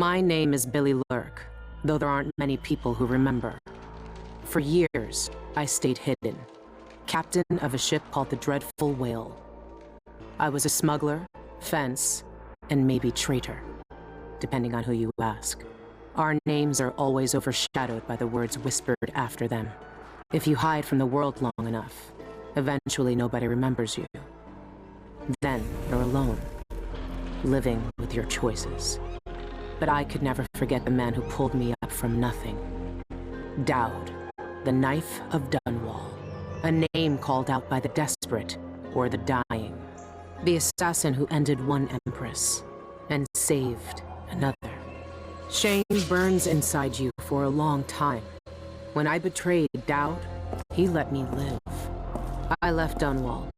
My name is Billy Lurk, though there aren't many people who remember. For years, I stayed hidden, captain of a ship called the Dreadful Whale. I was a smuggler, fence, and maybe traitor, depending on who you ask. Our names are always overshadowed by the words whispered after them. If you hide from the world long enough, eventually nobody remembers you. Then you're alone, living with your choices. But I could never forget the man who pulled me up from nothing. Dowd, the Knife of Dunwall, a name called out by the desperate or the dying. The assassin who ended one empress and saved another. Shame burns inside you for a long time. When I betrayed Dowd, he let me live. I left Dunwall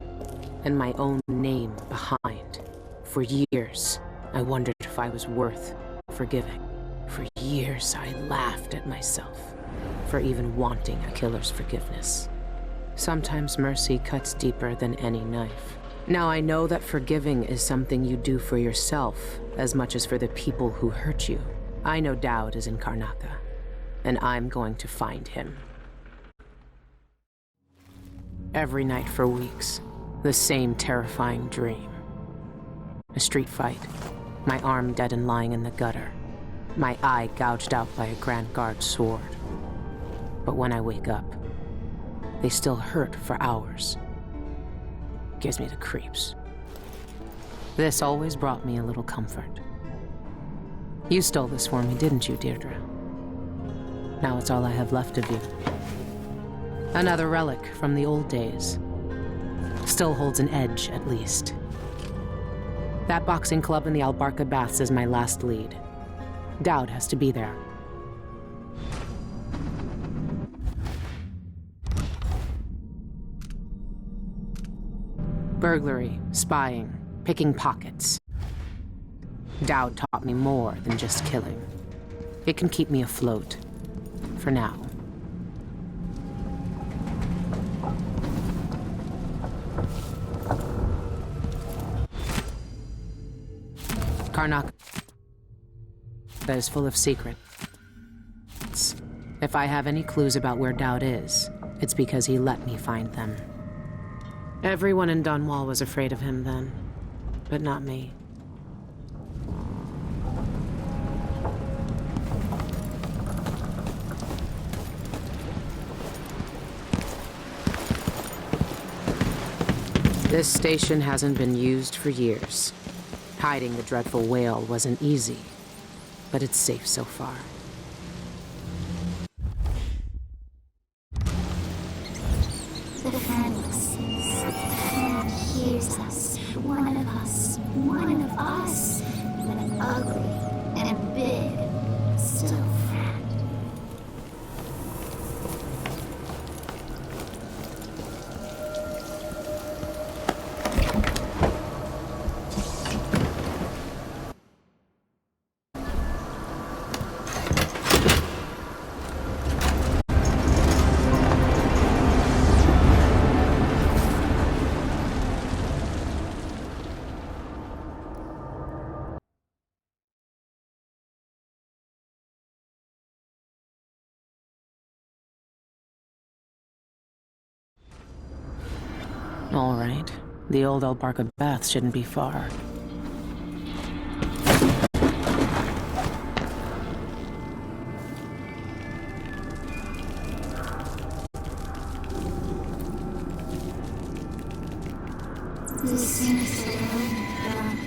and my own name behind. For years, I wondered if I was worth forgiving. For years, I laughed at myself for even wanting a killer's forgiveness. Sometimes mercy cuts deeper than any knife. Now I know that forgiving is something you do for yourself as much as for the people who hurt you. I know Dowd is in Karnaca, and I'm going to find him. Every night for weeks, the same terrifying dream. A street fight, my arm dead and lying in the gutter, my eye gouged out by a Grand Guard sword. But when I wake up, they still hurt for hours. Gives me the creeps. This always brought me a little comfort. You stole this for me, didn't you, Deirdre? Now it's all I have left of you. Another relic from the old days. Still holds an edge, at least. That boxing club in the Albarca Baths is my last lead. Dowd has to be there. Burglary, spying, picking pockets. Dowd taught me more than just killing. It can keep me afloat. For now. Karnaca is full of secrets. If I have any clues about where Dowd is, it's because he let me find them. Everyone in Dunwall was afraid of him then, but not me. This station hasn't been used for years. Hiding the Dreadful Whale wasn't easy, but it's safe so far. The Phoenix hears us. One of us, but ugly and big, still friend. All right. The old Albarca Baths shouldn't be far. The sinister dark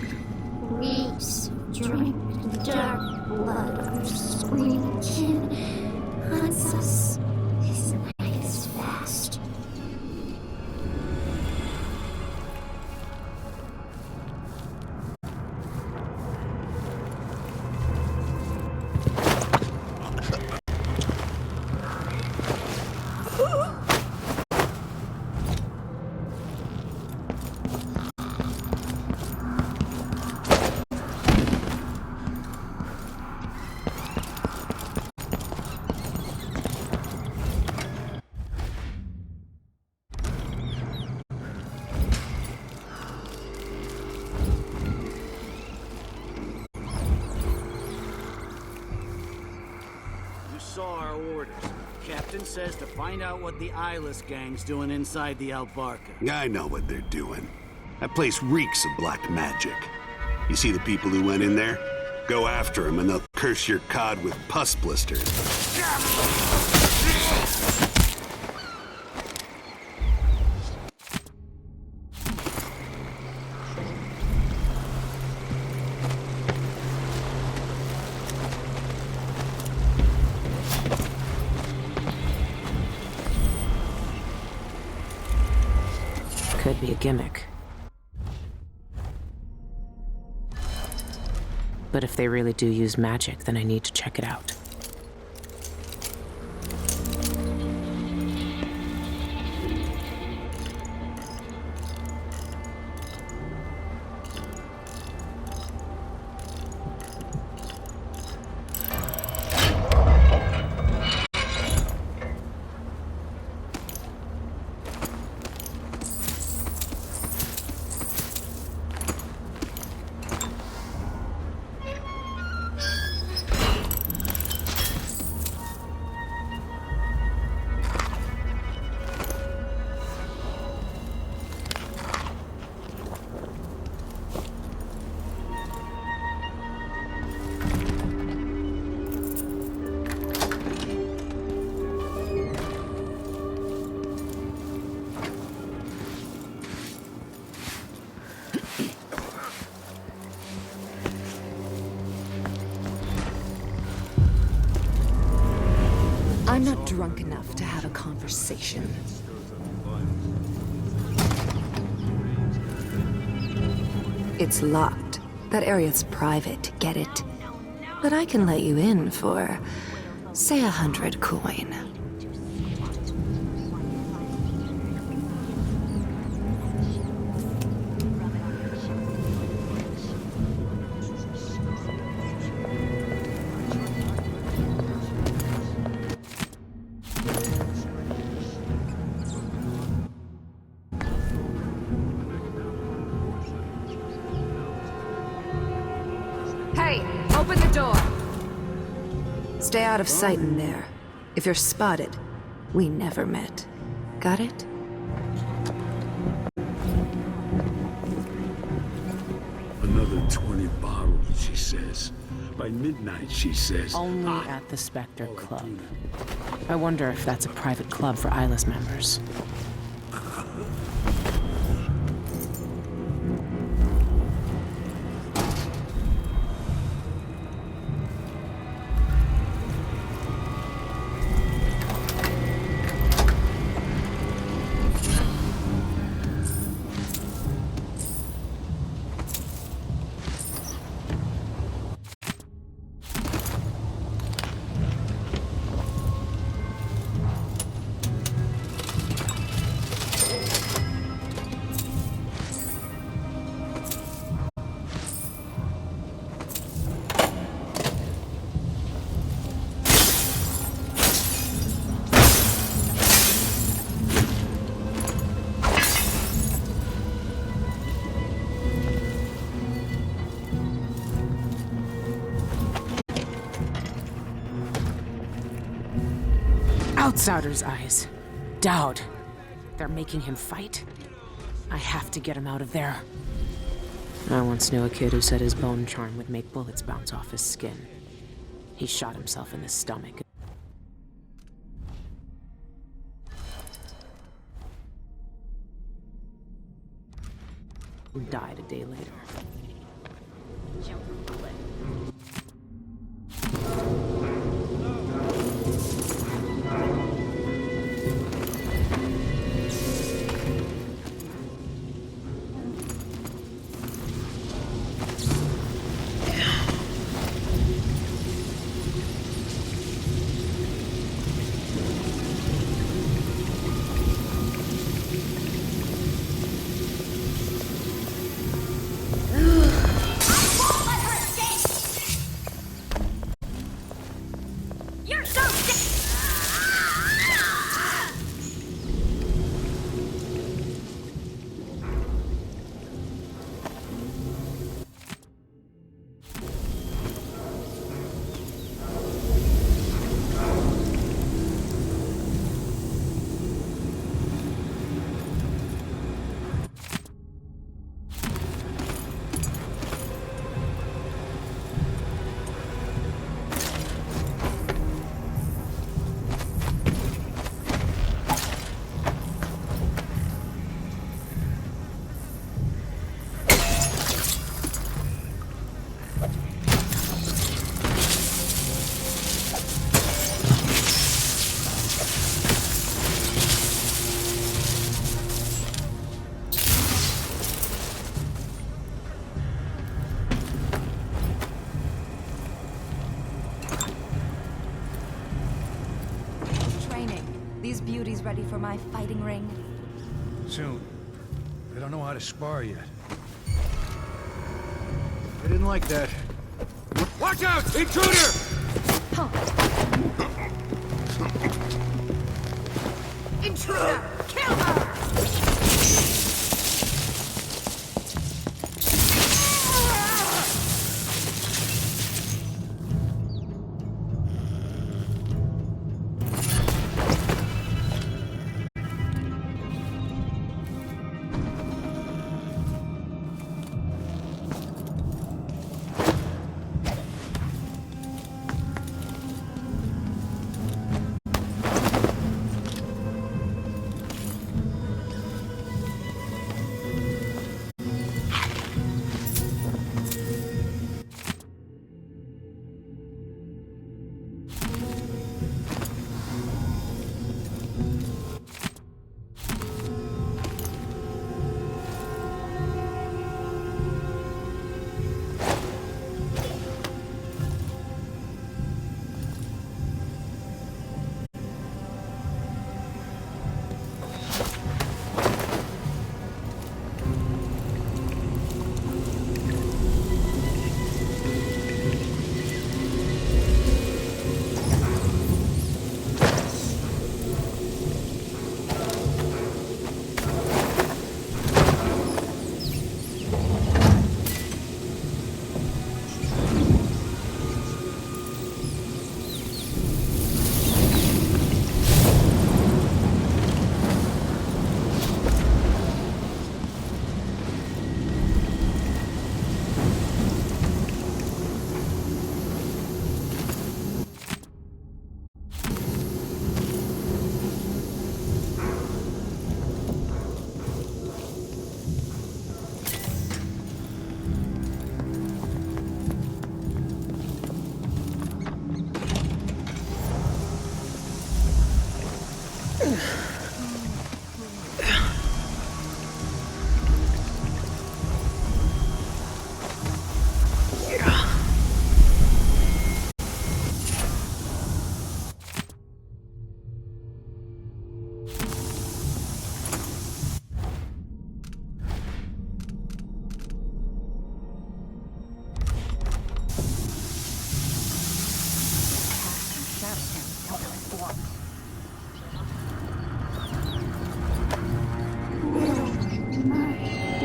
reeks, drink the dark blood of your screaming kin, hunts us. His night is fast. saw our orders. Captain says to find out what the eyeless gang's doing inside the Albarca. I know what they're doing. That place reeks of black magic. You see the people who went in there? Go after them and they'll curse your cod with pus blisters. Could be a gimmick. But if they really do use magic, then I need to check it out. I'm not drunk enough to have a conversation. It's locked. That area's private, get it? But I can let you in for, say, 100 coin. Hey, open the door! Stay out of sight in there. If you're spotted, we never met. Got it? Another 20 bottles, she says. By midnight, she says. Only at the Spectre Club. I wonder if that's a private club for eyeless members. Outsider's eyes. Dowd. They're making him fight? I have to get him out of there. I once knew a kid who said his bone charm would make bullets bounce off his skin. He shot himself in the stomach. And died a day later. ready for my fighting ring? Soon. I don't know how to spar yet. I didn't like that. Watch out! Intruder! Intruder! Kill her!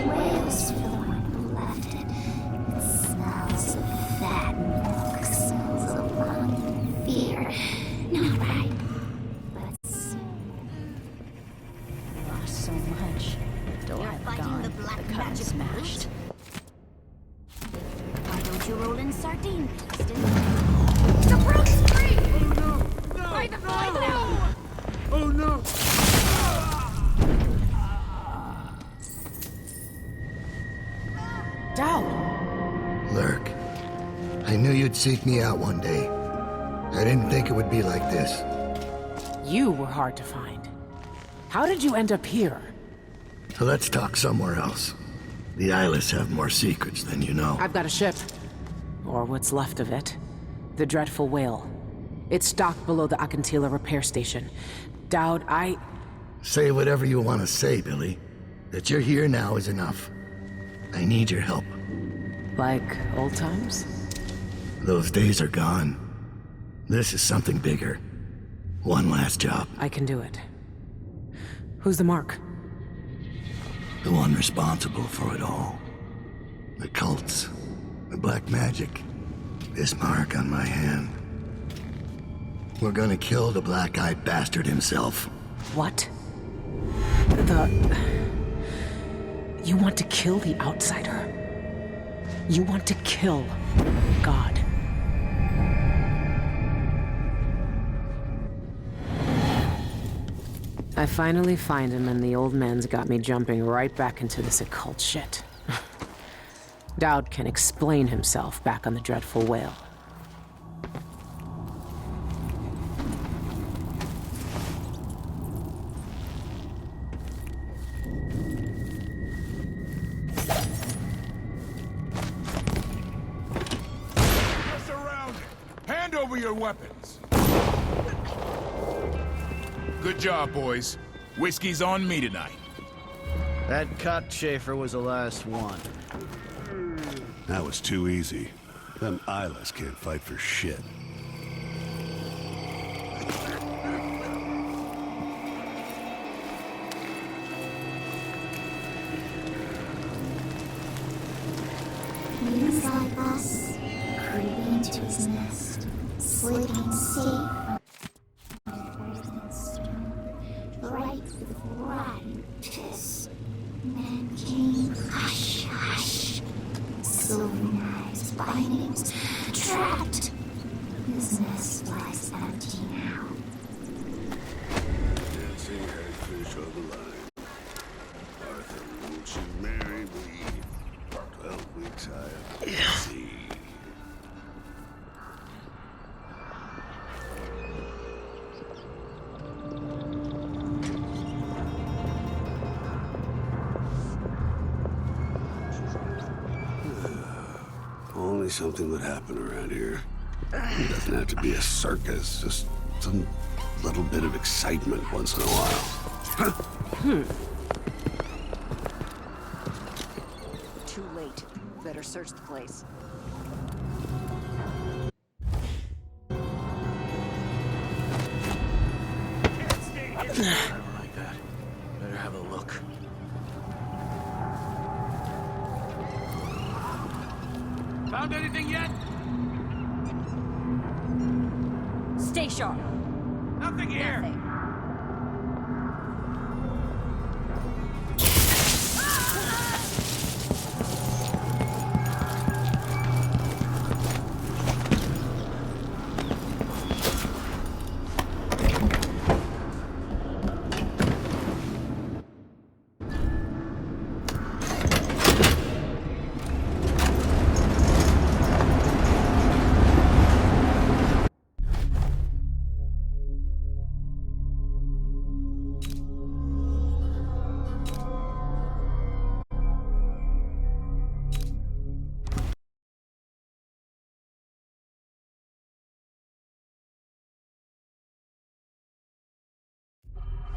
Whales for the one who left it. It smells of fat milk, smells of longing and fear. Not right. Let's Lost so much. Though I've gone, the coven's smashed. Why don't you roll in sardine paste and The brute's free! Oh no! No! By the no! fight now! Oh no! Dowd! Lurk, I knew you'd seek me out one day. I didn't think it would be like this. You were hard to find. How did you end up here? So let's talk somewhere else. The Eyeless have more secrets than you know. I've got a ship. Or what's left of it. The Dreadful Whale. It's docked below the Akantila repair station. Dowd, Say whatever you want to say, Billy. That you're here now is enough. I need your help. Like old times? Those days are gone. This is something bigger. One last job. I can do it. Who's the mark? The one responsible for it all. The cults. The black magic. This mark on my hand. We're gonna kill the black-eyed bastard himself. What? You want to kill the outsider? You want to kill God? I finally find him, and the old man's got me jumping right back into this occult shit. Dowd can explain himself back on the Dreadful Whale. Press around! Hand over your weapons! Good job, boys. Whiskey's on me tonight. That cockchafer was the last one. That was too easy. Them Islas can't fight for shit. Things like us, creeping into his nest, sleeping safe right with rotten piss. Men came, hush, hush. Silver knives, bindings, trapped. His nest lies empty now. Dancing hagfish on the line. Arthur, won't you marry me? 12 weeks high at sea. Only something would happen around here. It doesn't have to be a circus, just some little bit of excitement once in a while. Too late. Better search the place. I don't like that. Better have a look. Found anything yet? Stay sharp. Nothing here. Nothing.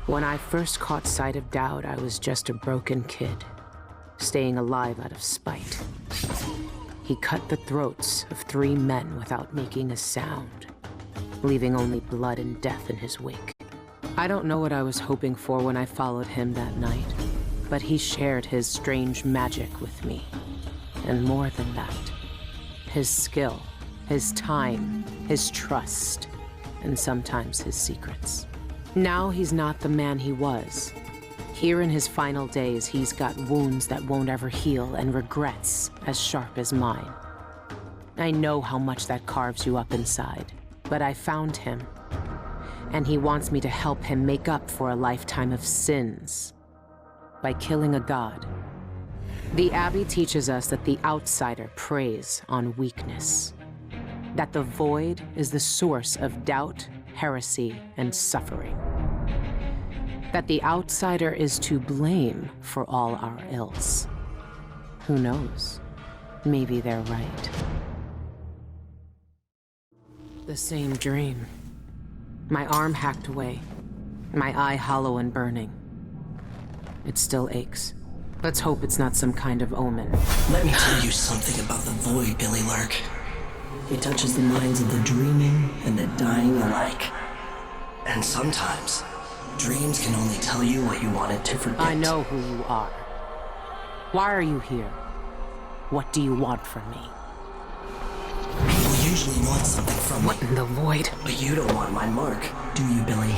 When I first caught sight of Dowd, I was just a broken kid, staying alive out of spite. He cut the throats of 3 men without making a sound, leaving only blood and death in his wake. I don't know what I was hoping for when I followed him that night, but he shared his strange magic with me. And more than that, his skill, his time, his trust, and sometimes his secrets. Now he's not the man he was. Here in his final days, he's got wounds that won't ever heal and regrets as sharp as mine. I know how much that carves you up inside, but I found him, and he wants me to help him make up for a lifetime of sins by killing a god. The Abbey teaches us that the outsider preys on weakness, that the void is the source of doubt, heresy, and suffering. That the outsider is to blame for all our ills. Who knows? Maybe they're right. The same dream. My arm hacked away, my eye hollow and burning. It still aches. Let's hope it's not some kind of omen. Let me tell you something about the void, Billy Lark. It touches the minds of the dreaming and the dying alike. And sometimes, dreams can only tell you what you wanted to forget. I know who you are. Why are you here? What do you want from me? People usually want something from me. What in the void? But you don't want my mark, do you, Billy?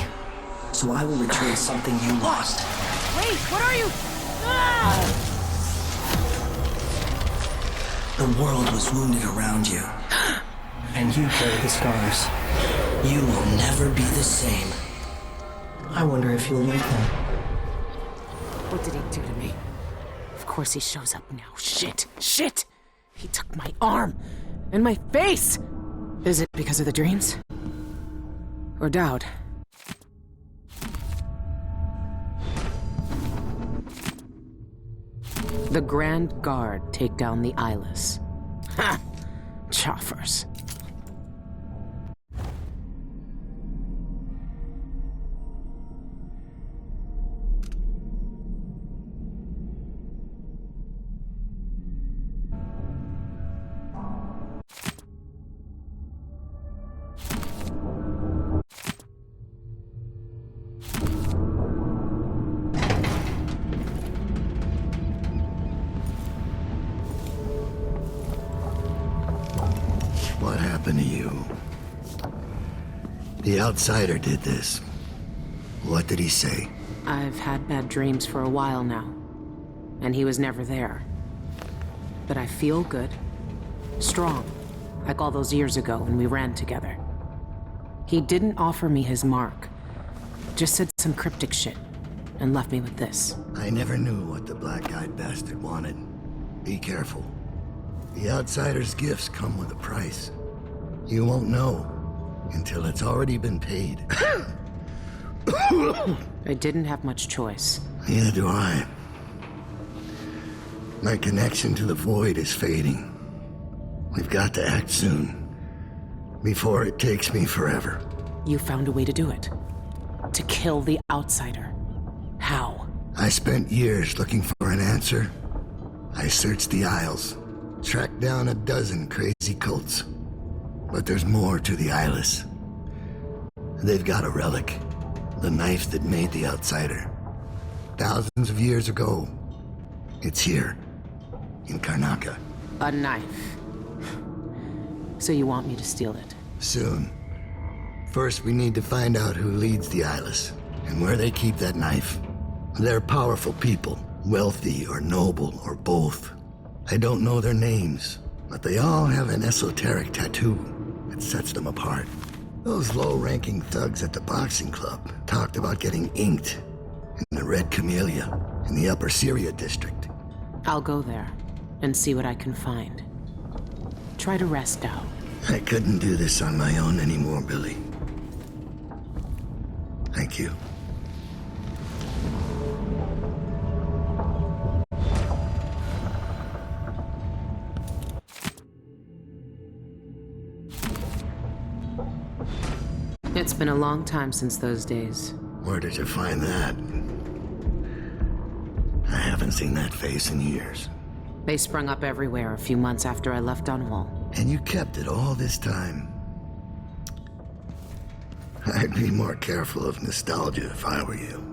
So I will return something you lost. Wait, what are you? The world was wounded around you. And you carry the scars. You will never be the same. I wonder if you'll like them. What did he do to me? Of course he shows up now. Shit! Shit! He took my arm! And my face! Is it because of the dreams? Or Dowd? The Grand Guard take down the Islas. Ha! Choffers. What happened to you? The outsider did this. What did he say? I've had bad dreams for a while now, and he was never there. But I feel good. Strong. Like all those years ago when we ran together. He didn't offer me his mark. Just said some cryptic shit, and left me with this. I never knew what the black-eyed bastard wanted. Be careful. The outsider's gifts come with a price. You won't know until it's already been paid. I didn't have much choice. Neither do I. My connection to the void is fading. We've got to act soon, before it takes me forever. You found a way to do it. To kill the outsider. How? I spent years looking for an answer. I searched the Isles, tracked down a dozen crazy cults. But there's more to the Eyeless. They've got a relic. The knife that made the outsider. Thousands of years ago. It's here. In Karnaca. A knife. So you want me to steal it? Soon. First, we need to find out who leads the Eyeless, and where they keep that knife. They're powerful people, wealthy or noble or both. I don't know their names, but they all have an esoteric tattoo that sets them apart. Those low-ranking thugs at the boxing club talked about getting inked in the Red Camellia in the Upper Syria district. I'll go there and see what I can find. Try to rest out. I couldn't do this on my own anymore, Billy. Thank you. It's been a long time since those days. Where did you find that? I haven't seen that face in years. They sprung up everywhere a few months after I left Dunwall. And you kept it all this time. I'd be more careful of nostalgia if I were you.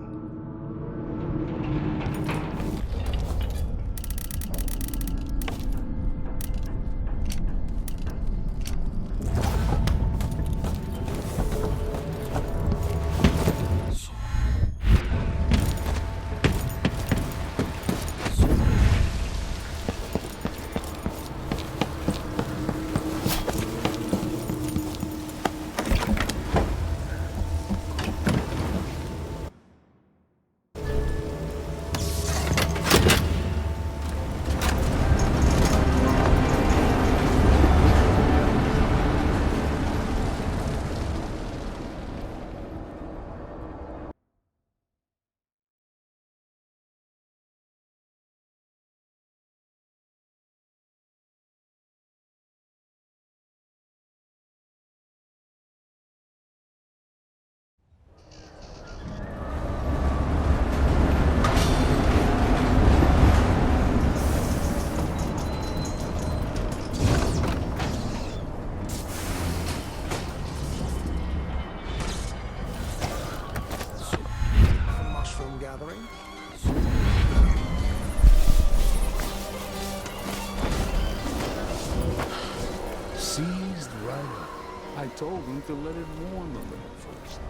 Seized right up. I told him to let it warm a little first.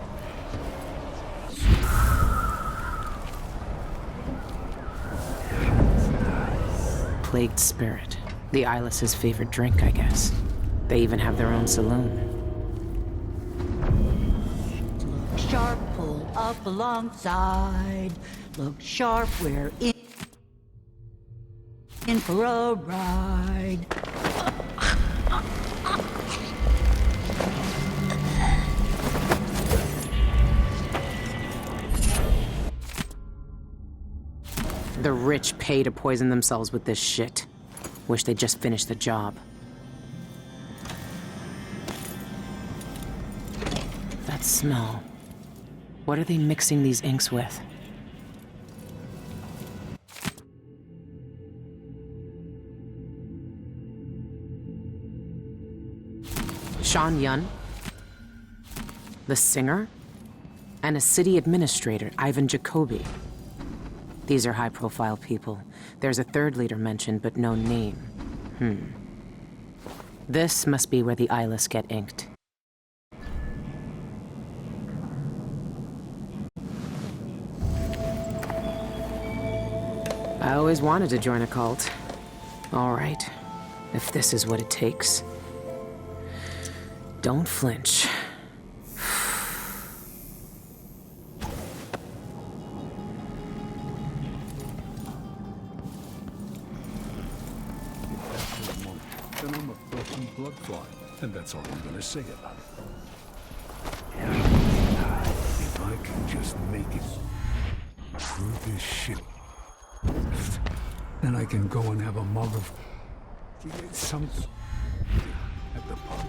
Plagued spirit. The Eyeless's favorite drink, I guess. They even have their own saloon. Look sharp, pull up alongside. Look sharp, we're in for a ride. The rich pay to poison themselves with this shit. Wish they'd just finished the job. That smell. What are they mixing these inks with? Sean Yun, the singer, and a city administrator, Ivan Jacoby. These are high-profile people. There's a third leader mentioned, but no name. This must be where the eyeless get inked. I always wanted to join a cult. All right, if this is what it takes. Don't flinch. Then I'm a broken blood clot, and that's all I'm gonna say about it. If I can just make it through this shit, then I can go and have a mug of something at the pub.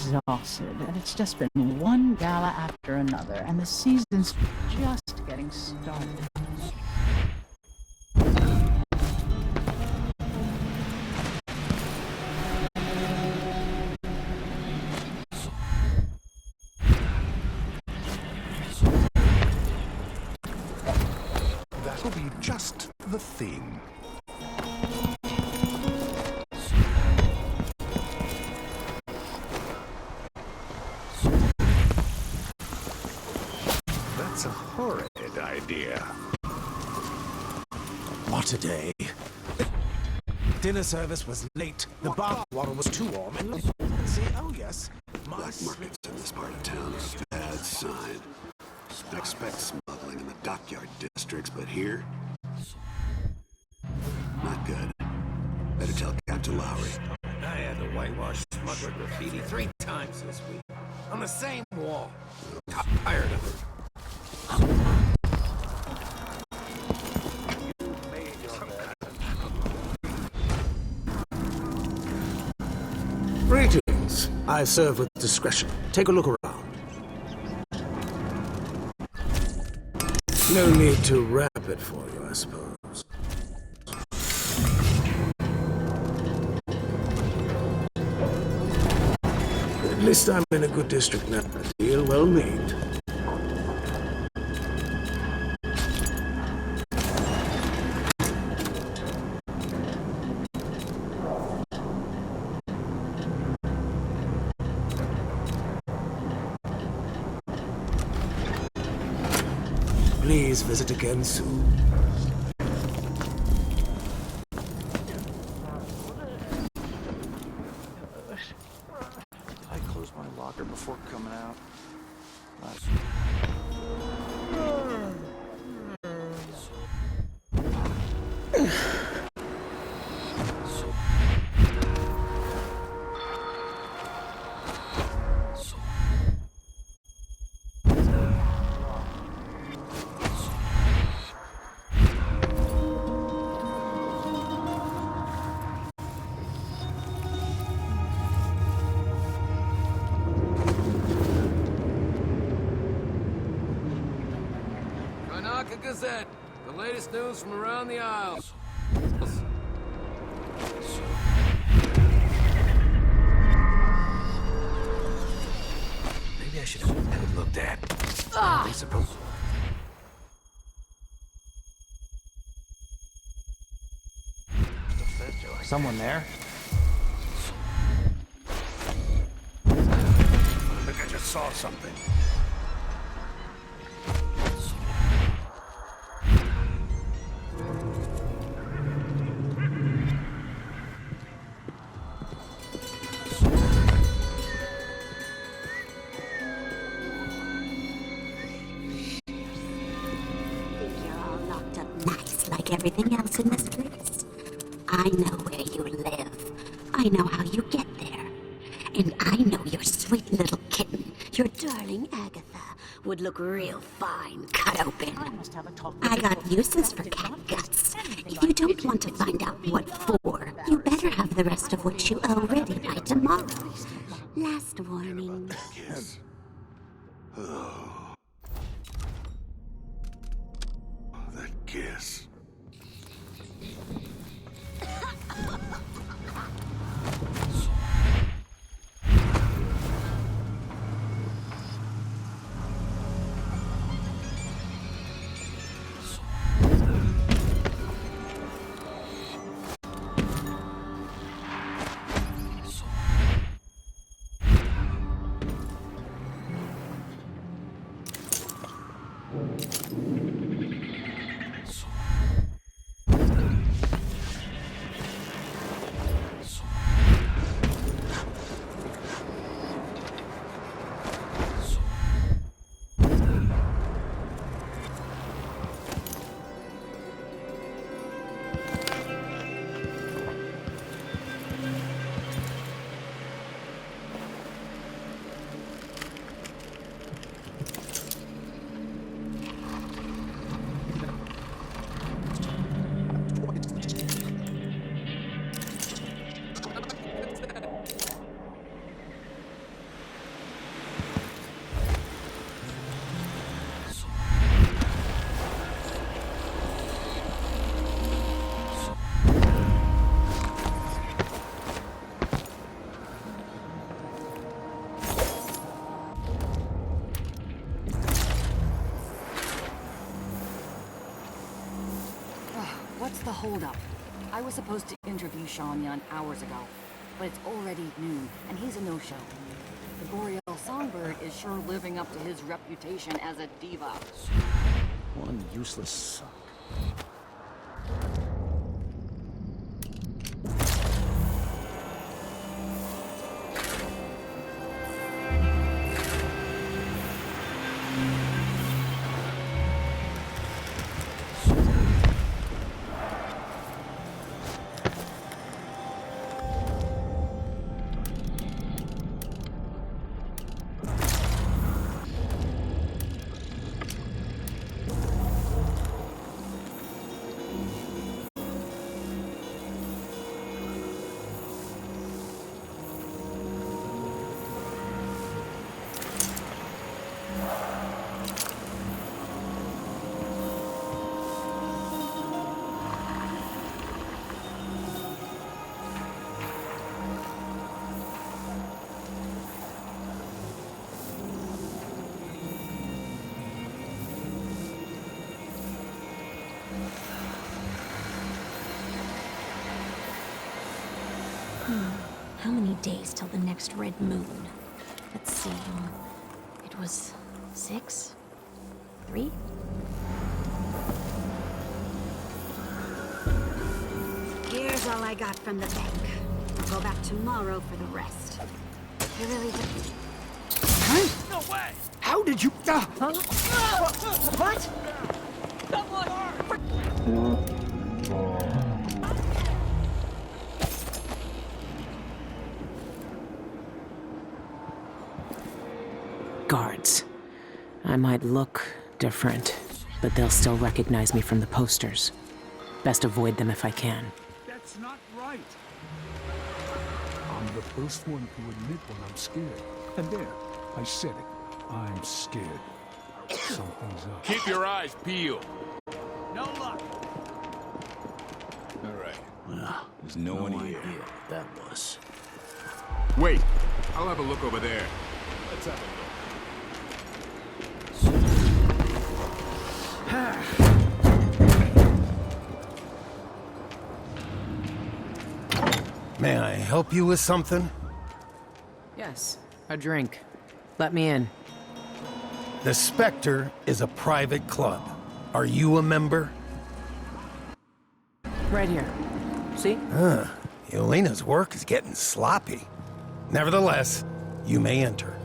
Exhausted, and it's just been one gala after another, and the season's just getting started. That'll be just the thing. That's a horrid idea. What a day. Dinner service was late. The bath water was too warm. And see, oh yes, Black markets in this part of town are a bad sign. I expect smuggling in the dockyard districts, but here? Not good. Better tell Captain Lowry. I had to whitewash smuggler graffiti 3 times this week. On the same wall. Tired of it. Greetings. I serve with discretion. Take a look around. No need to wrap it for you, I suppose. At least I'm in a good district now. A deal well made. Please visit again soon. I closed my locker before coming out. Gazette. The latest news from around the aisles. Maybe I should have looked at. I suppose. Someone there? I think I just saw something. You're all locked up nice like everything else in this place. I know where you live. I know how you get there. And I know your sweet little kitten, your darling Agatha, would look real fine cut open. I got uses for cat guts. If you don't want to find out what for, you better have the rest of what you owe ready by tomorrow. Last warning. Yes. Oh. That kiss. What's the holdup? I was supposed to interview Sean Yun hours ago, but it's already noon, and he's a no-show. The Boreal Songbird is sure living up to his reputation as a diva. One useless suck. How many days till the next red moon? Let's see. It was 6? 3? Here's all I got from the bank. I'll go back tomorrow for the rest. I really didn't. No way! How did you... What? Guards. I might look different, but they'll still recognize me from the posters. Best avoid them if I can. That's not right. I'm the first one to admit when I'm scared. And there, I said it. I'm scared. Something's up. Keep your eyes peeled. No Well, there's no one here. idea what that was. Wait, I'll have a look over there. Let's have May I help you with something? Yes, a drink. Let me in. The Spectre is a private club. Are you a member? Right here. See? Yelena's work is getting sloppy. Nevertheless, you may enter.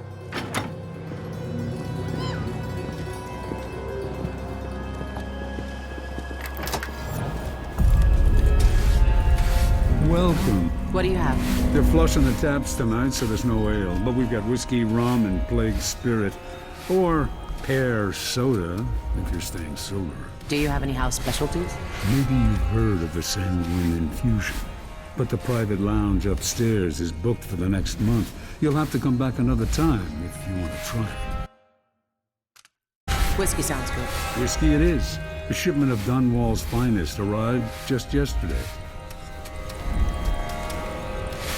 Welcome. What do you have? They're flushing the taps tonight, so there's no ale. But we've got whiskey, rum, and plague spirit. Or pear soda, if you're staying sober. Do you have any house specialties? Maybe you've heard of the Sanguine Infusion. But the private lounge upstairs is booked for the next month. You'll have to come back another time if you want to try it. Whiskey sounds good. Whiskey it is. A shipment of Dunwall's finest arrived just yesterday.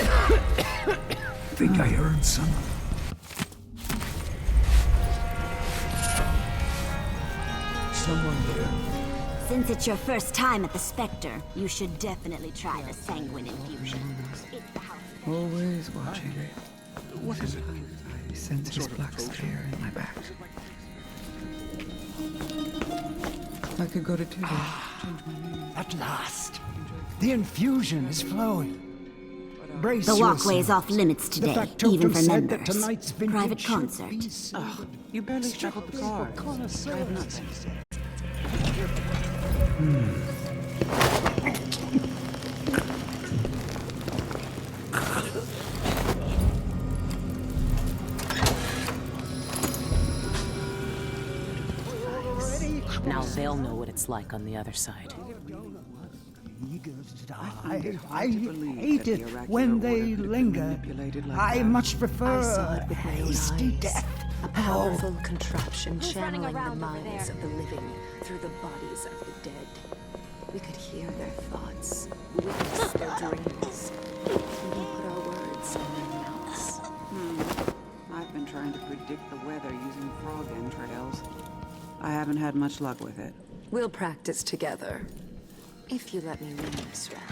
I think I heard someone. Someone there. Since it's your first time at the Spectre, you should definitely try the Sanguine Infusion. It's the house. Always watching. What is it? I sense his black stare in my back. I could go to Tuesday. Change my name. At last, the infusion is flowing. Brace The walkway is yourself. off limits The today, factotum even for said that members. tonight's vintage Private should concert. be sold. You barely shuffled the cards. I have not seen. Now they'll know what it's like on the other side. I hate it when they linger. I much prefer a hasty death. A powerful contraption channeling the minds of the living through the bodies of the dead. We could hear their thoughts, witness their dreams, even put our words in their mouths. I've been trying to predict the weather using frog entrails. I haven't had much luck with it. We'll practice together, if you let me win this round.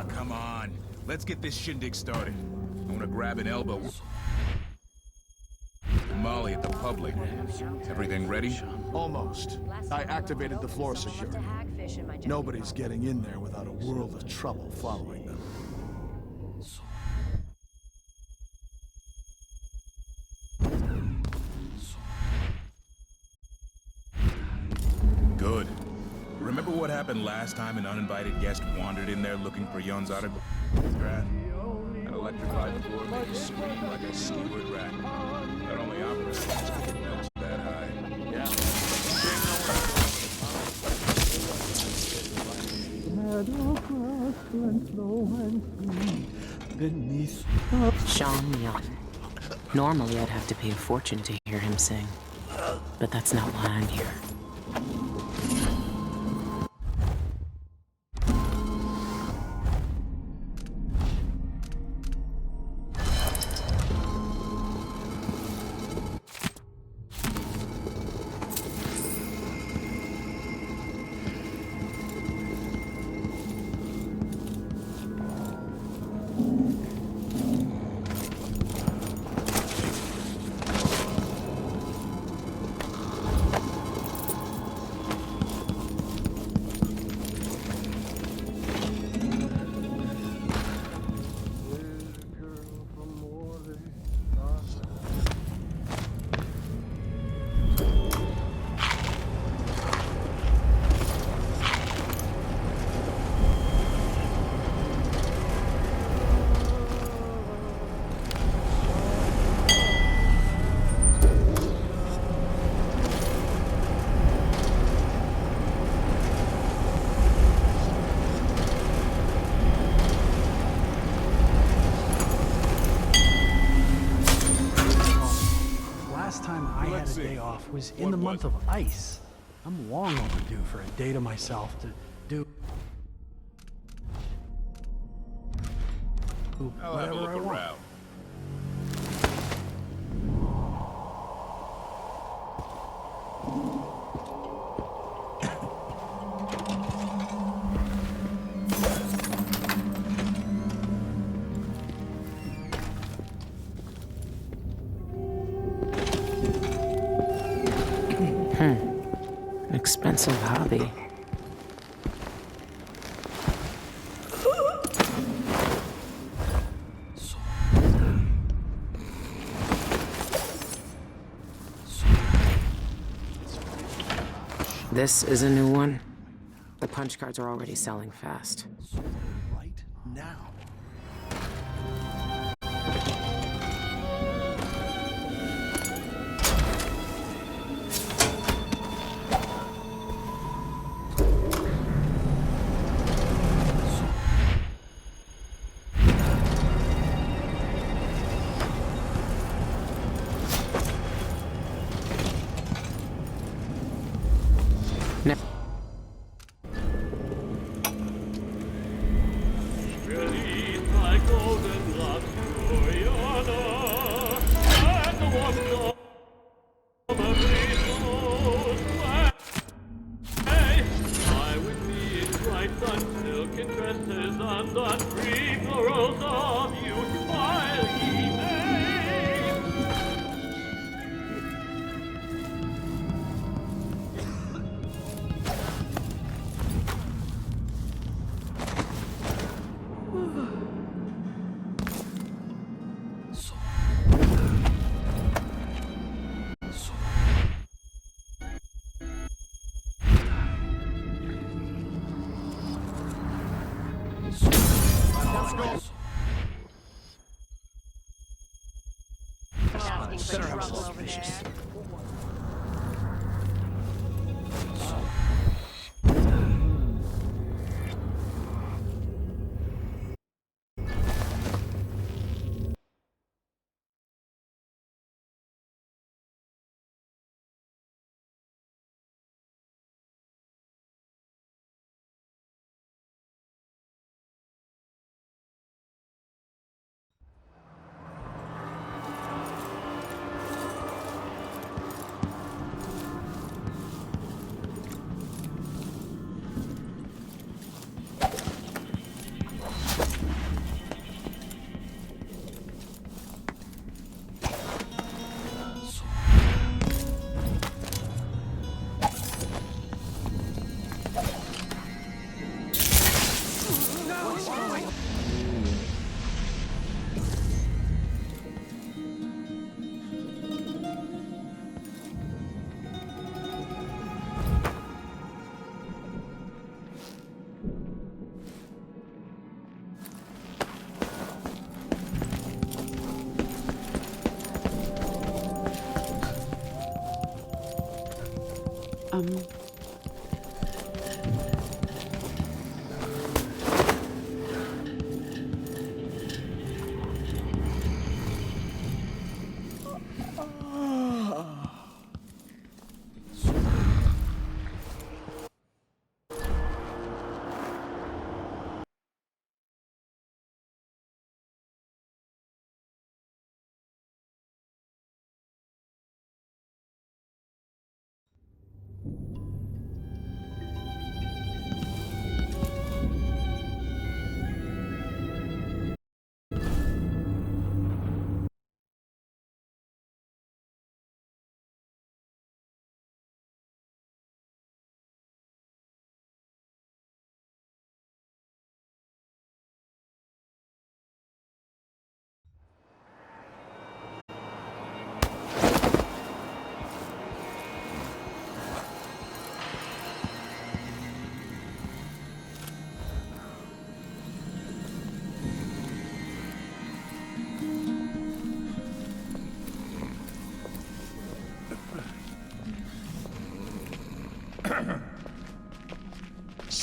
Come on. Let's get this shindig started. I want to grab an elbow. Molly at the public. Everything ready? Almost. I activated the floor security. Nobody's getting in there without a world of trouble following them. Good. Remember what happened last time an uninvited guest wandered in there looking for Yon's autograph? An electrified the floor made a scream like a skewered rat. Not only operas, but melts that high. Yeah. Sean Young. Normally I'd have to pay a fortune to hear him sing. But that's not why I'm here. day off was in the month of ice. I'm long overdue for a day to myself to do I'll have a whatever look I want. around. Expensive hobby. This is a new one. The punch cards are already selling fast. Right now.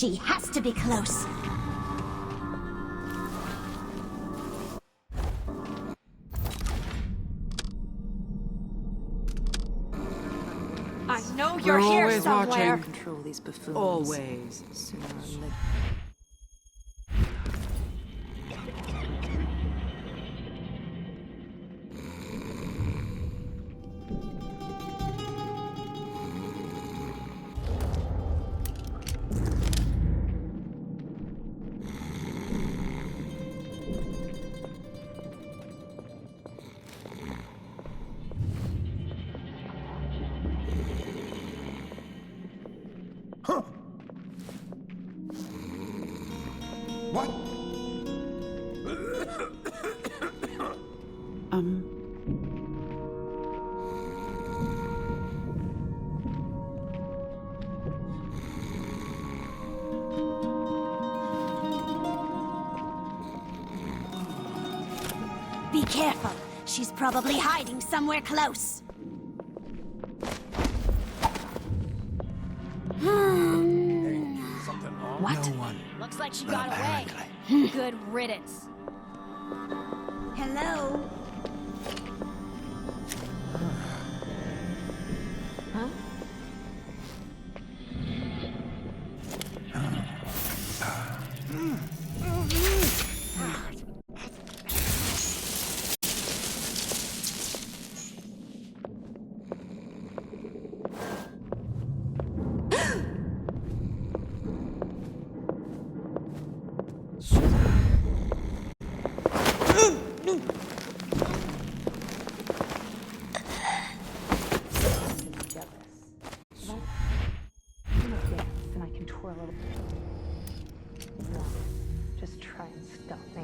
She has to be close. know you're here somewhere. Control these buffoons. Always. Sooner or later. What? Be careful. She's probably hiding somewhere close. Something wrong? What? No one. Looks like she got away. Good riddance. Hello? Huh? And I can twirl a little. No, just try and stop me.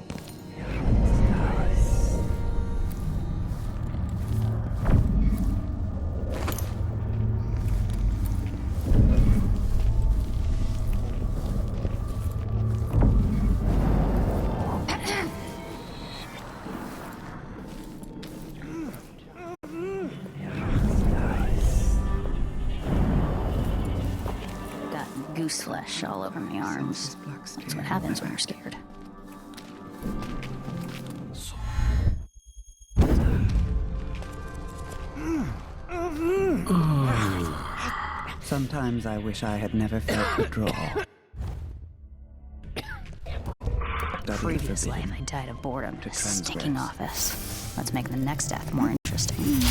Goose flesh all over my arms. That's what happens when you're scared. Sometimes I wish I had never felt withdrawal. Previous life, I died of boredom. Stinking office. Let's make the next death more interesting.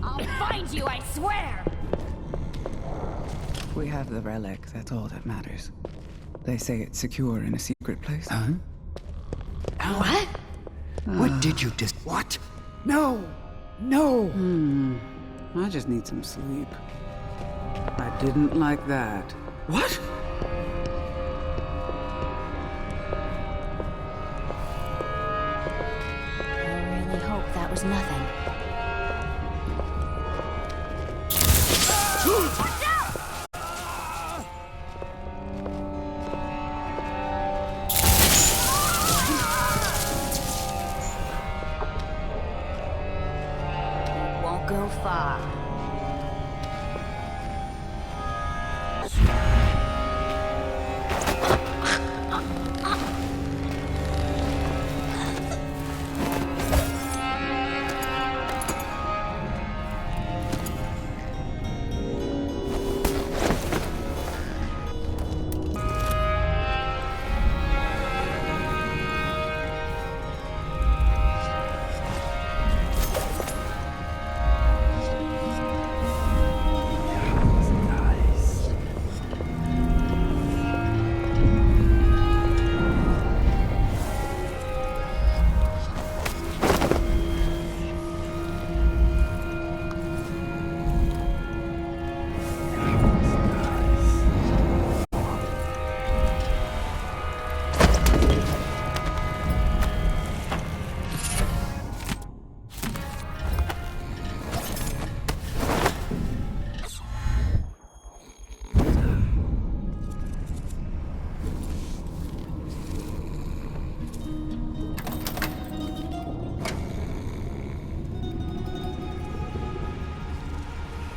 I'll find you, I swear! We have the relic, that's all that matters. They say it's secure in a secret place. Huh? What? What did you just... What? No! No! I just need some sleep. I didn't like that. What? I really hope that was nothing. Watch out! Won't go far.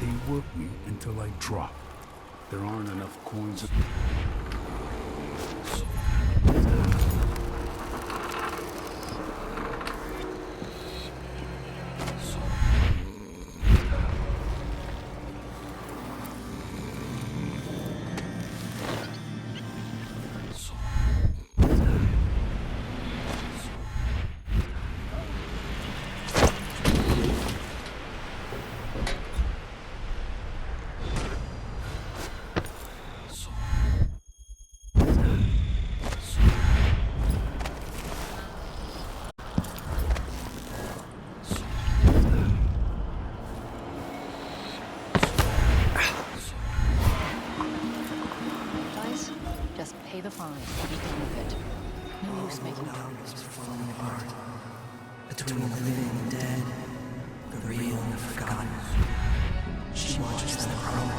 They work me until I drop. There aren't enough coins. time to be done with it. No use making progress for falling apart. Between the living and the dead, the real and the forgotten. She watches them grow.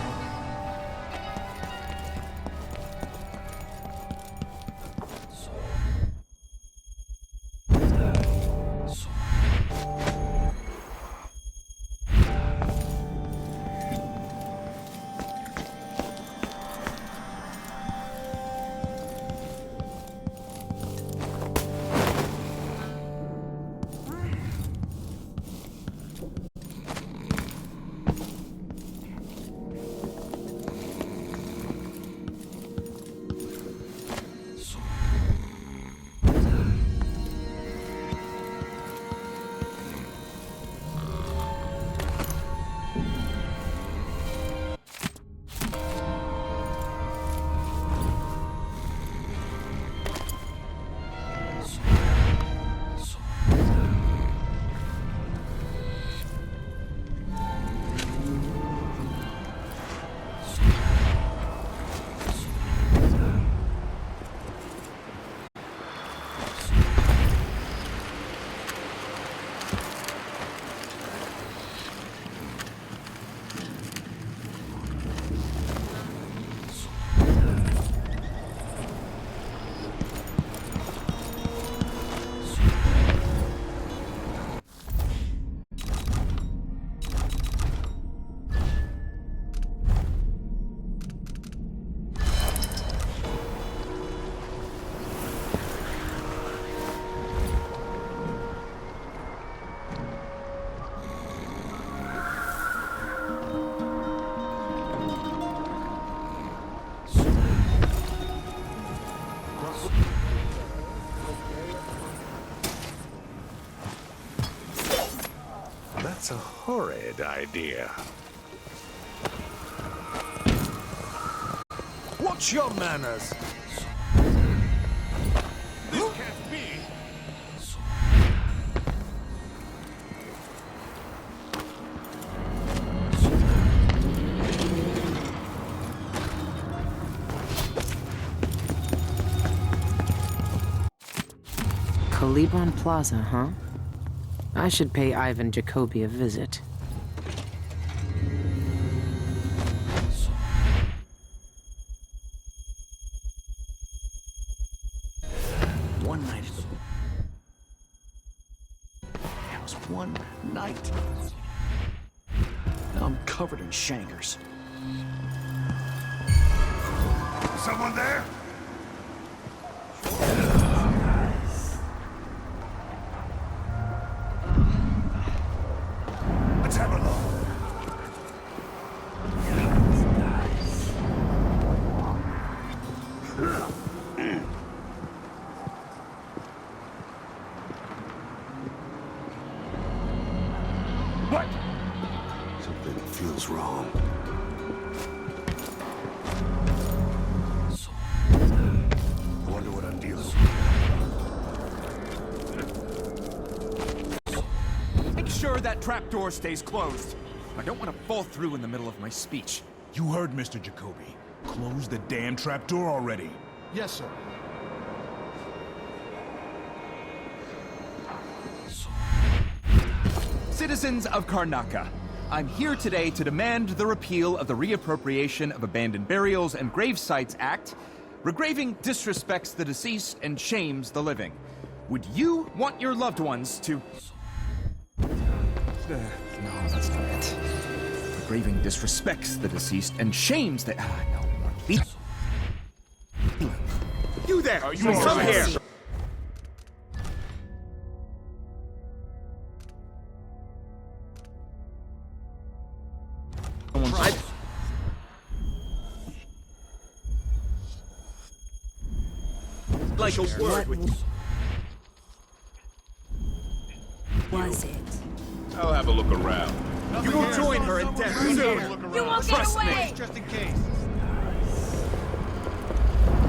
That's a horrid idea. What's your manners? This can't be. Calibron Plaza, huh? I should pay Ivan Jacoby a visit. One night at the house. One night. Now I'm covered in shankers. Someone there? Let's have a look. What? Something feels wrong. I wonder what I'm dealing with. Make sure that trapdoor stays closed. I don't want to fall through in the middle of my speech. You heard Mr. Jacoby. Close the damn trapdoor already. Yes, sir. Citizens of Karnaca, I'm here today to demand the repeal of the Reappropriation of Abandoned Burials and Grave Sites Act. Regraving disrespects the deceased and shames the living. Would you want your loved ones to... No, that's not it. Regraving disrespects the deceased and shames the... no. You there! Are you Come all right, here! sir? Like a word with... Was it? I'll have a look around. You will join her in death soon. You won't Trust get away! me. Just in case.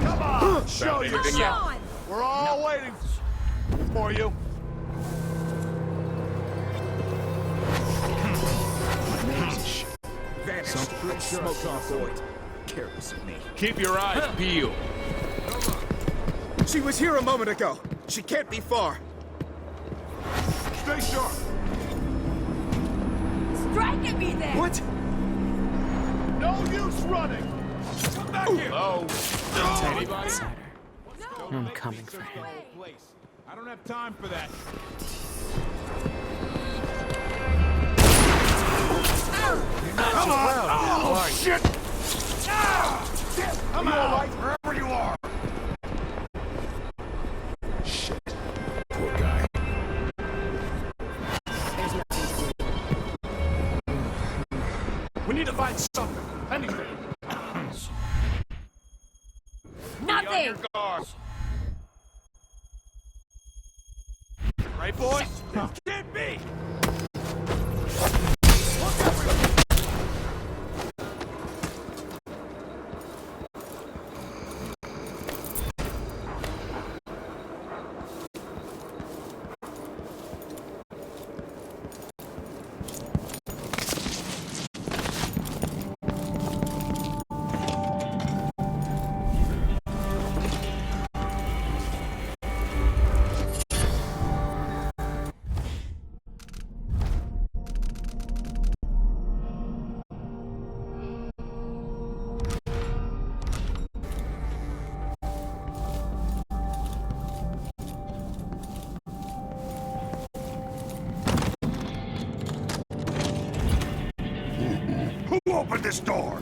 Come on! Show you. anything yet? We're all waiting for you. Vanished. Smoke off void. Careless of me. Keep your eyes peeled. She was here a moment ago. She can't be far. Stay sharp. Strike at me then! What? No use running. Come back here. Hello? Teddy outsider. I'm coming for him. I don't have time for that. Come on! Oh, shit! I'm all right, wherever you are. Shit. Poor guy. We need to find something. Anything. Nothing! Right, boys? This can't be! Who opened this door?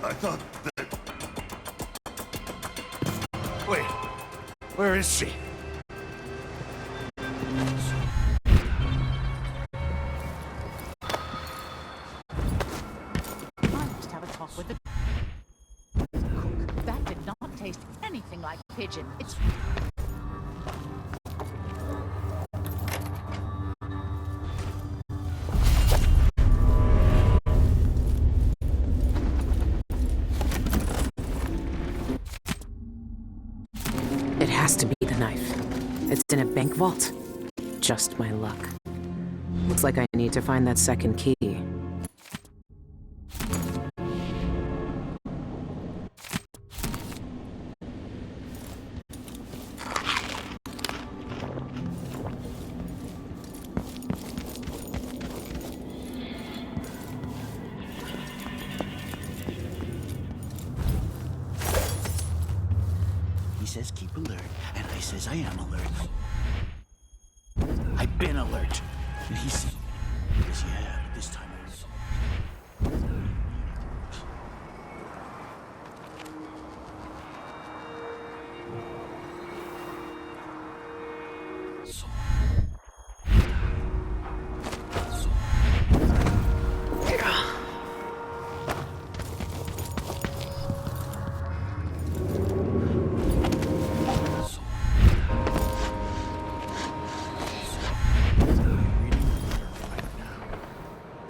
I thought that... Wait, where is she? I must have a talk with the cook. That did not taste anything like pigeon. It's... It has to be the knife. It's in a bank vault. Just my luck. Looks like I need to find that second key. He says keep alert, and I says I am alert. I've been alert. And he said, yes, yeah, but this time it was...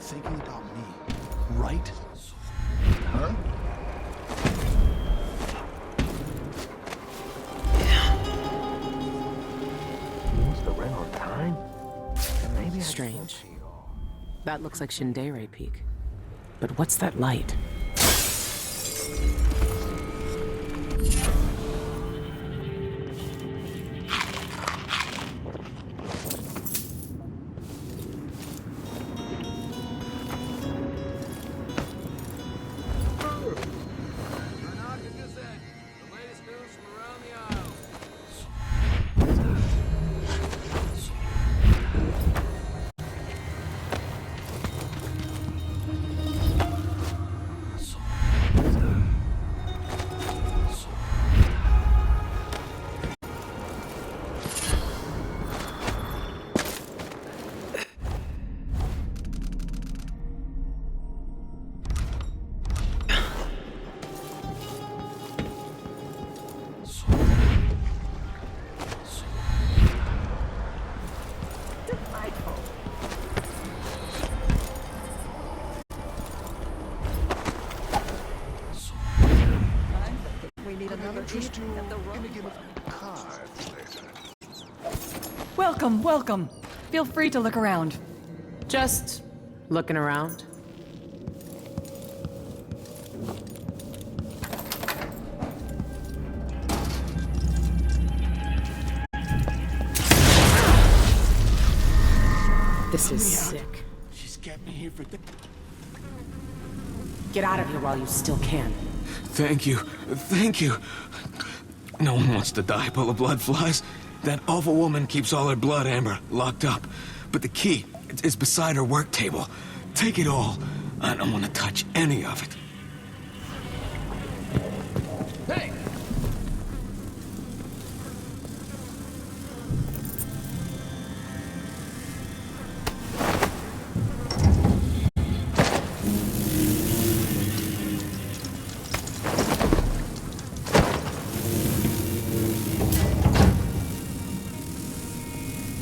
Thinking about me, right? Huh? Is the rent on time? Maybe Strange. That looks like Shindere Peak. But what's that light? Welcome, welcome. Feel free to look around. Just looking around. This is sick. She's kept me here for... Get out of here while you still can. Thank you. Thank you. No one wants to die full of blood flies. That awful woman keeps all her blood, Amber, locked up. But the key is beside her work table. Take it all. I don't want to touch any of it. Hey!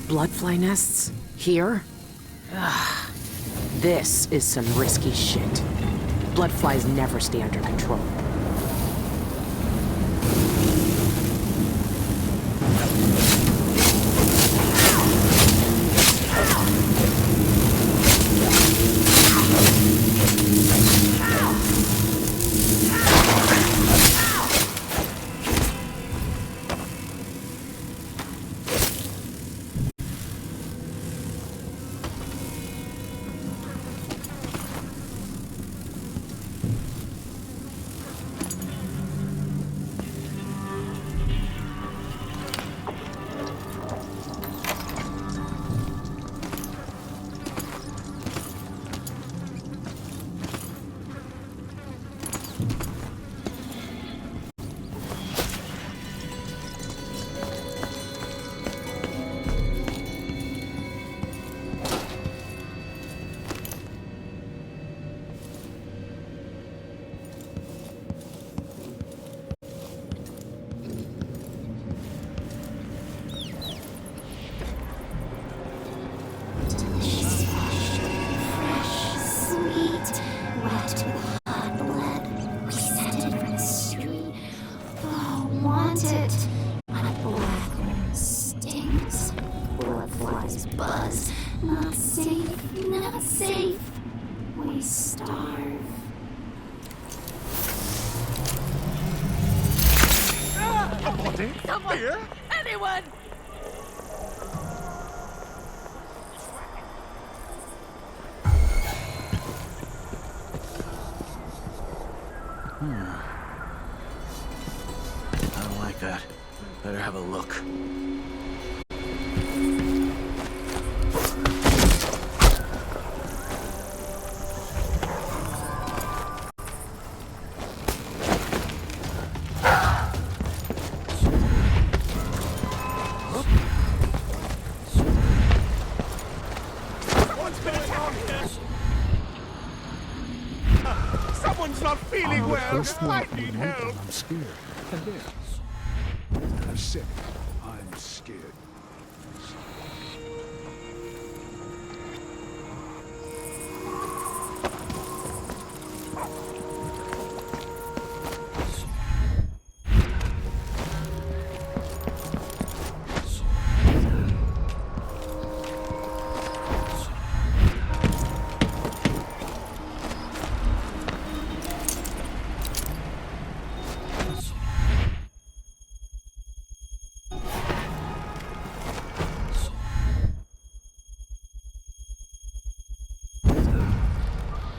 Bloodfly nests? Here? Ugh. This is some risky shit. Bloodflies never stay under control. Someone! Anyone! I don't like that. Better have a look. Someone's not feeling I'm well. the first one I to need admit help. that I'm scared. And yes, I'm sick. I'm scared.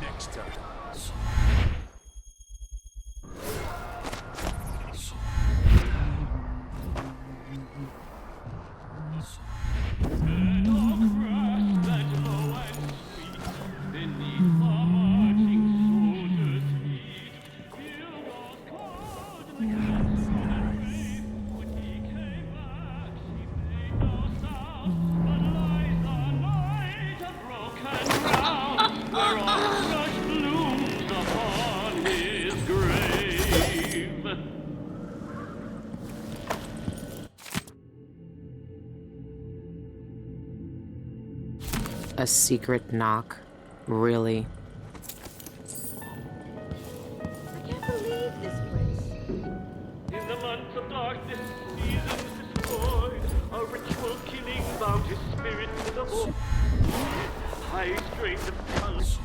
Next time. A secret knock? Really? I can't believe this place. In the months of darkness, seasons destroyed, a ritual killing bound his spirit to the void. High strains of colors.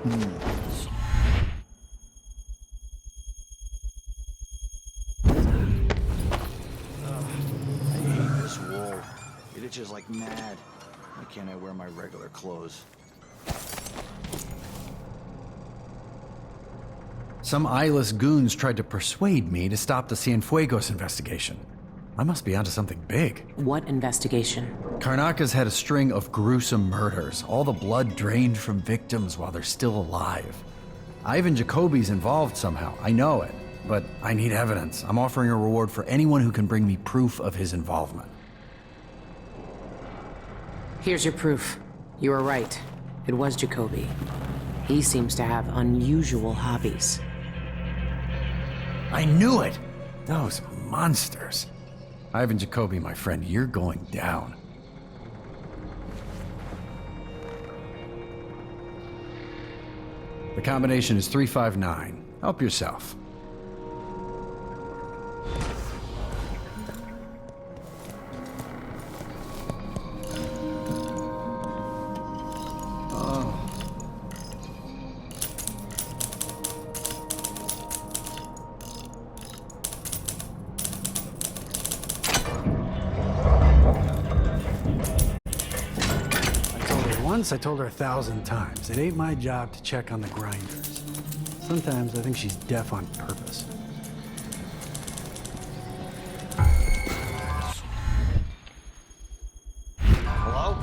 I hate this wool. It itches like mad. Why can't I wear my regular clothes? Some eyeless goons tried to persuade me to stop the Cienfuegos investigation. I must be onto something big. What investigation? Karnaka's had a string of gruesome murders, all the blood drained from victims while they're still alive. Ivan Jacoby's involved somehow, I know it, but I need evidence. I'm offering a reward for anyone who can bring me proof of his involvement. Here's your proof. You were right. It was Jacoby. He seems to have unusual hobbies. I knew it! Those monsters. Ivan Jacoby, my friend, you're going down. The combination is 359. Help yourself. I told her 1,000 times. It ain't my job to check on the grinders. Sometimes I think she's deaf on purpose. Hello?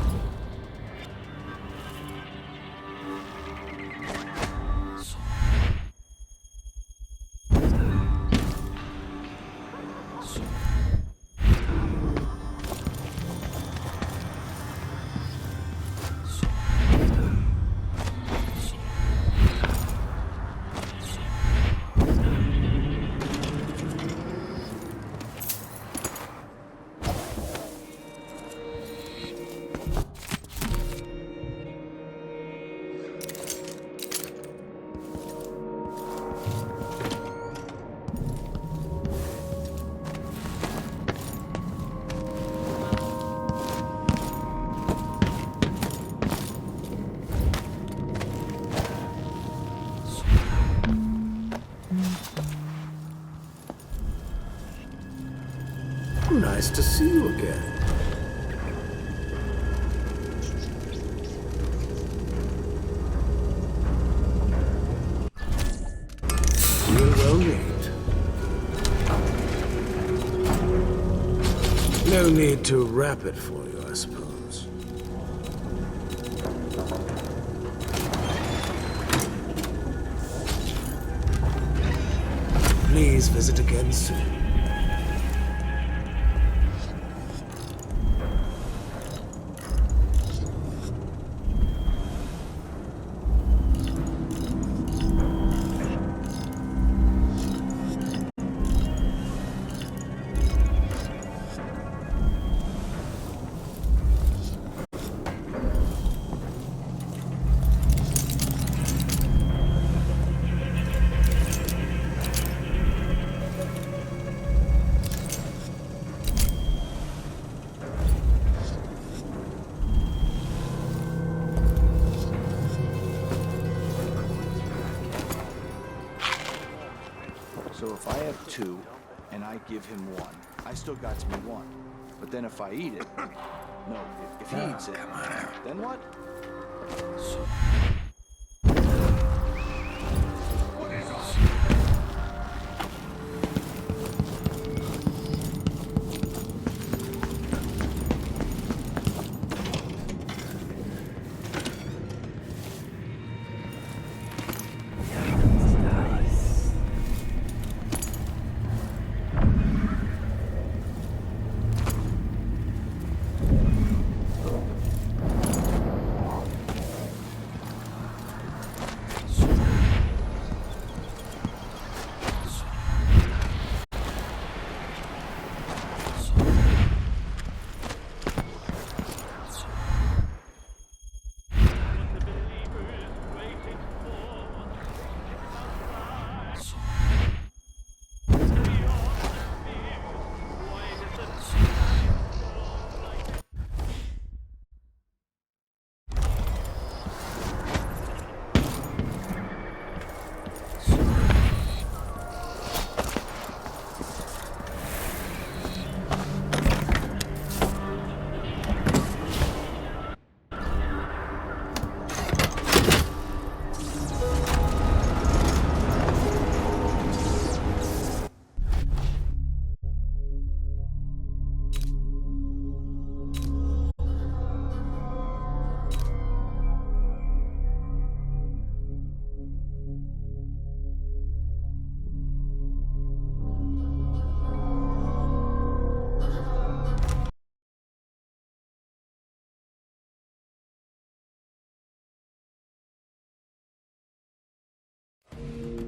Nice to see you again. You're well named. No need to wrap it for you, I suppose. Please visit again soon. So if I have 2, and I give him 1, I still got me 1. But then if I eat it... No, if he eats it, then what?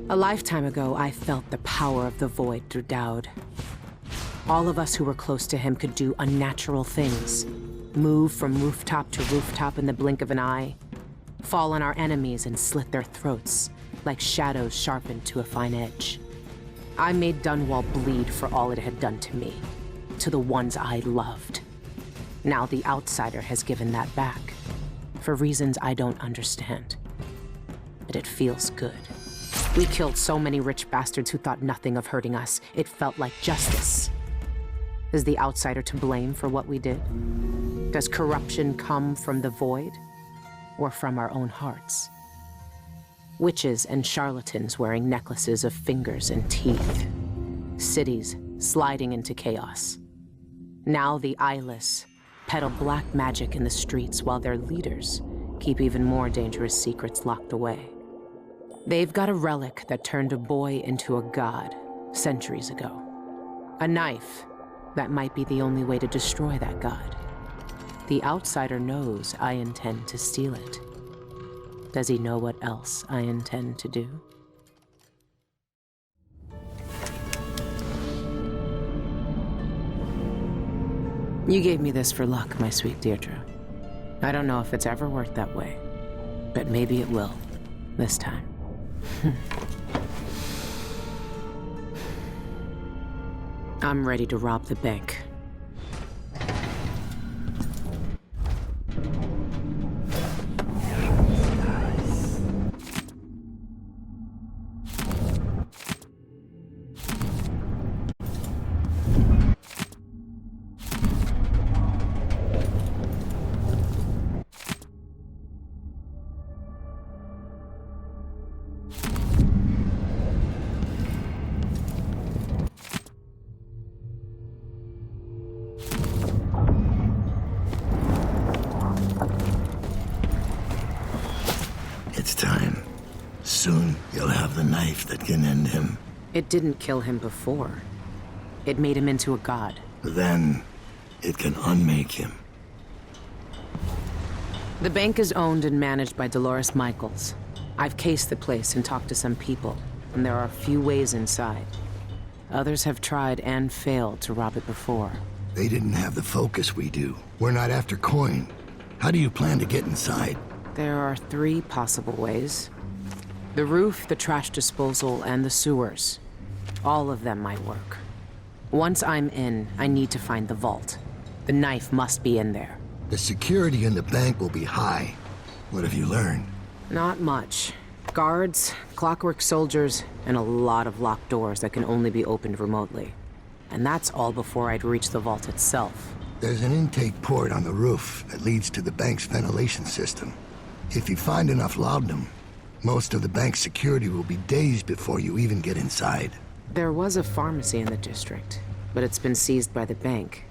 A lifetime ago, I felt the power of the Void through Dowd. All of us who were close to him could do unnatural things. Move from rooftop to rooftop in the blink of an eye. Fall on our enemies and slit their throats, like shadows sharpened to a fine edge. I made Dunwall bleed for all it had done to me, to the ones I loved. Now the Outsider has given that back, for reasons I don't understand. But it feels good. We killed so many rich bastards who thought nothing of hurting us. It felt like justice. Is the Outsider to blame for what we did? Does corruption come from the Void, or from our own hearts? Witches and charlatans wearing necklaces of fingers and teeth. Cities sliding into chaos. Now the eyeless peddle black magic in the streets while their leaders keep even more dangerous secrets locked away. They've got a relic that turned a boy into a god centuries ago. A knife that might be the only way to destroy that god. The Outsider knows I intend to steal it. Does he know what else I intend to do? You gave me this for luck, my sweet Deirdre. I don't know if it's ever worked that way, but maybe it will, this time. I'm ready to rob the bank. It's time. Soon, you'll have the knife that can end him. It didn't kill him before. It made him into a god. Then, it can unmake him. The bank is owned and managed by Dolores Michaels. I've cased the place and talked to some people, and there are a few ways inside. Others have tried and failed to rob it before. They didn't have the focus we do. We're not after coin. How do you plan to get inside? There are 3 possible ways. The roof, the trash disposal, and the sewers. All of them might work. Once I'm in, I need to find the vault. The knife must be in there. The security in the bank will be high. What have you learned? Not much. Guards, clockwork soldiers, and a lot of locked doors that can only be opened remotely. And that's all before I'd reach the vault itself. There's an intake port on the roof that leads to the bank's ventilation system. If you find enough laudanum, most of the bank's security will be days before you even get inside. There was a pharmacy in the district, but it's been seized by the bank.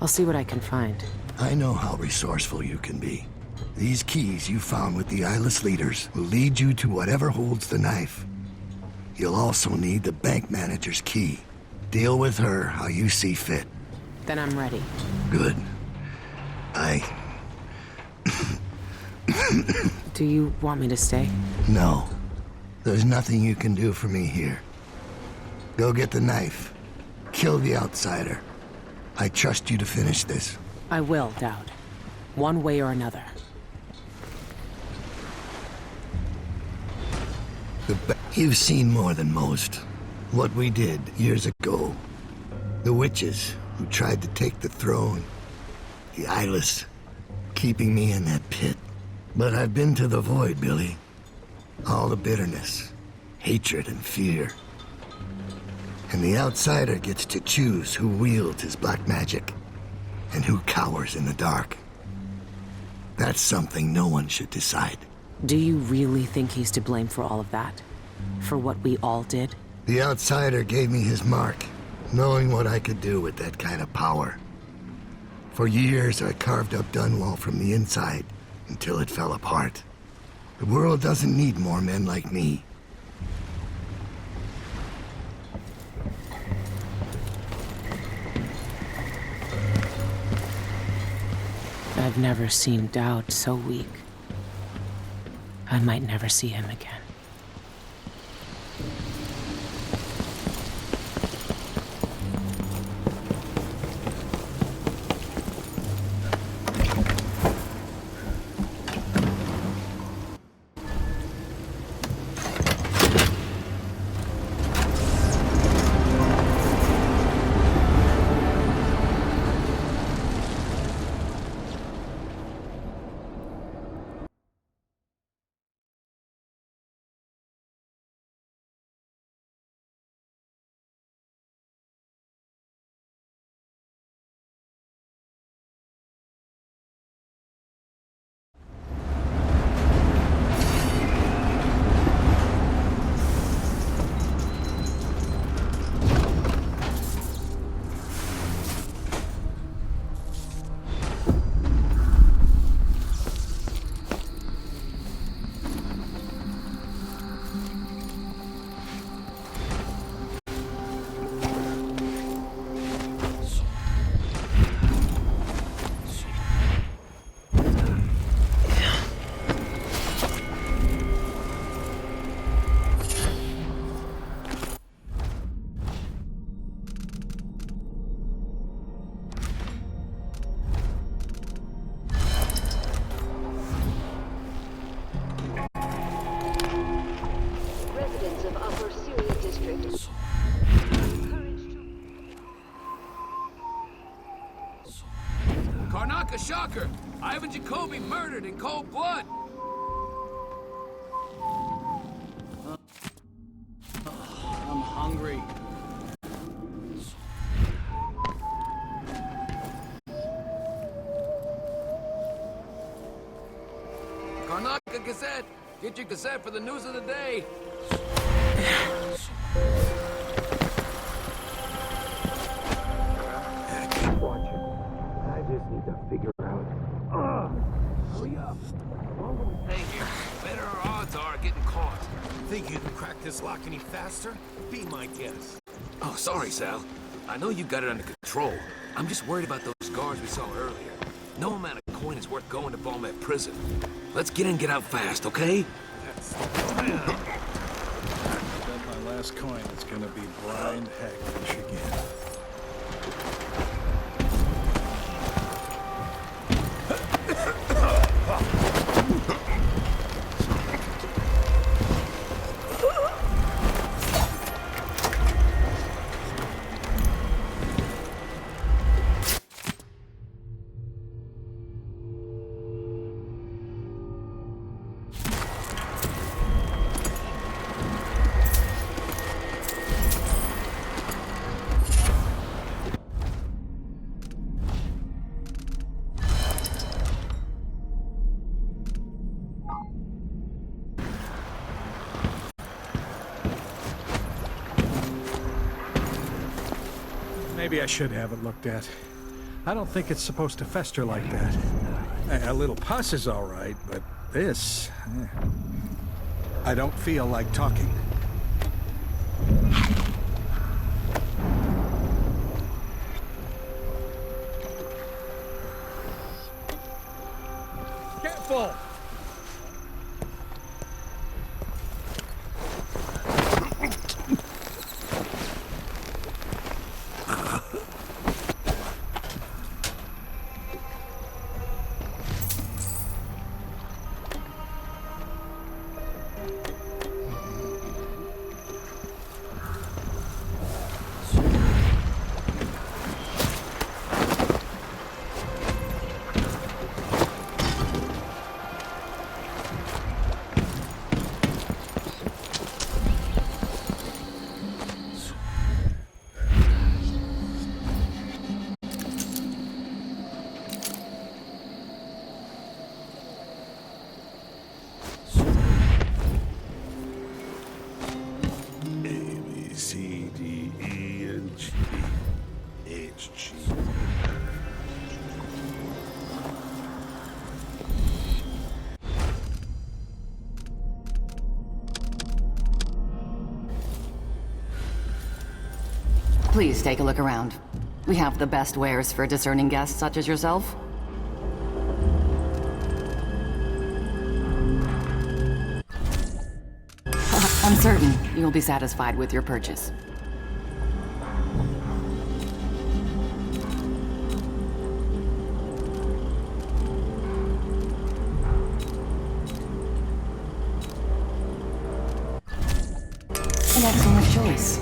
I'll see what I can find. I know how resourceful you can be. These keys you found with the eyeless leaders will lead you to whatever holds the knife. You'll also need the bank manager's key. Deal with her how you see fit. Then I'm ready. Good. Do you want me to stay? No. There's nothing you can do for me here. Go get the knife. Kill the Outsider. I trust you to finish this. I will, Dowd. One way or another. You've seen more than most. What we did years ago. The witches who tried to take the throne. The eyeless, keeping me in that pit. But I've been to the Void, Billy. All the bitterness, hatred, and fear. And the Outsider gets to choose who wields his black magic and who cowers in the dark. That's something no one should decide. Do you really think he's to blame for all of that? For what we all did? The Outsider gave me his mark, knowing what I could do with that kind of power. For years, I carved up Dunwall from the inside until it fell apart. The world doesn't need more men like me. I've never seen Dowd so weak. I might never see him again. Walker! Ivan Jacoby murdered in cold blood! I'm hungry. Karnataka Gazette! Get your Gazette for the news of the day! Watch it. I just need to figure out. Hurry up. Hey, here. Better our odds are getting caught. Think you can crack this lock any faster? Be my guest. Oh, sorry, Sal. I know you got it under control. I'm just worried about those guards we saw earlier. No amount of coin is worth going to bomb that prison. Let's get in and get out fast, okay? That's the plan. I bet my last coin is gonna be blind hagfish again. Maybe I should have it looked at. I don't think it's supposed to fester like that. A little pus is all right, but this... I don't feel like talking. Careful! Please take a look around. We have the best wares for discerning guests such as yourself. I'm certain you will be satisfied with your purchase. An excellent choice.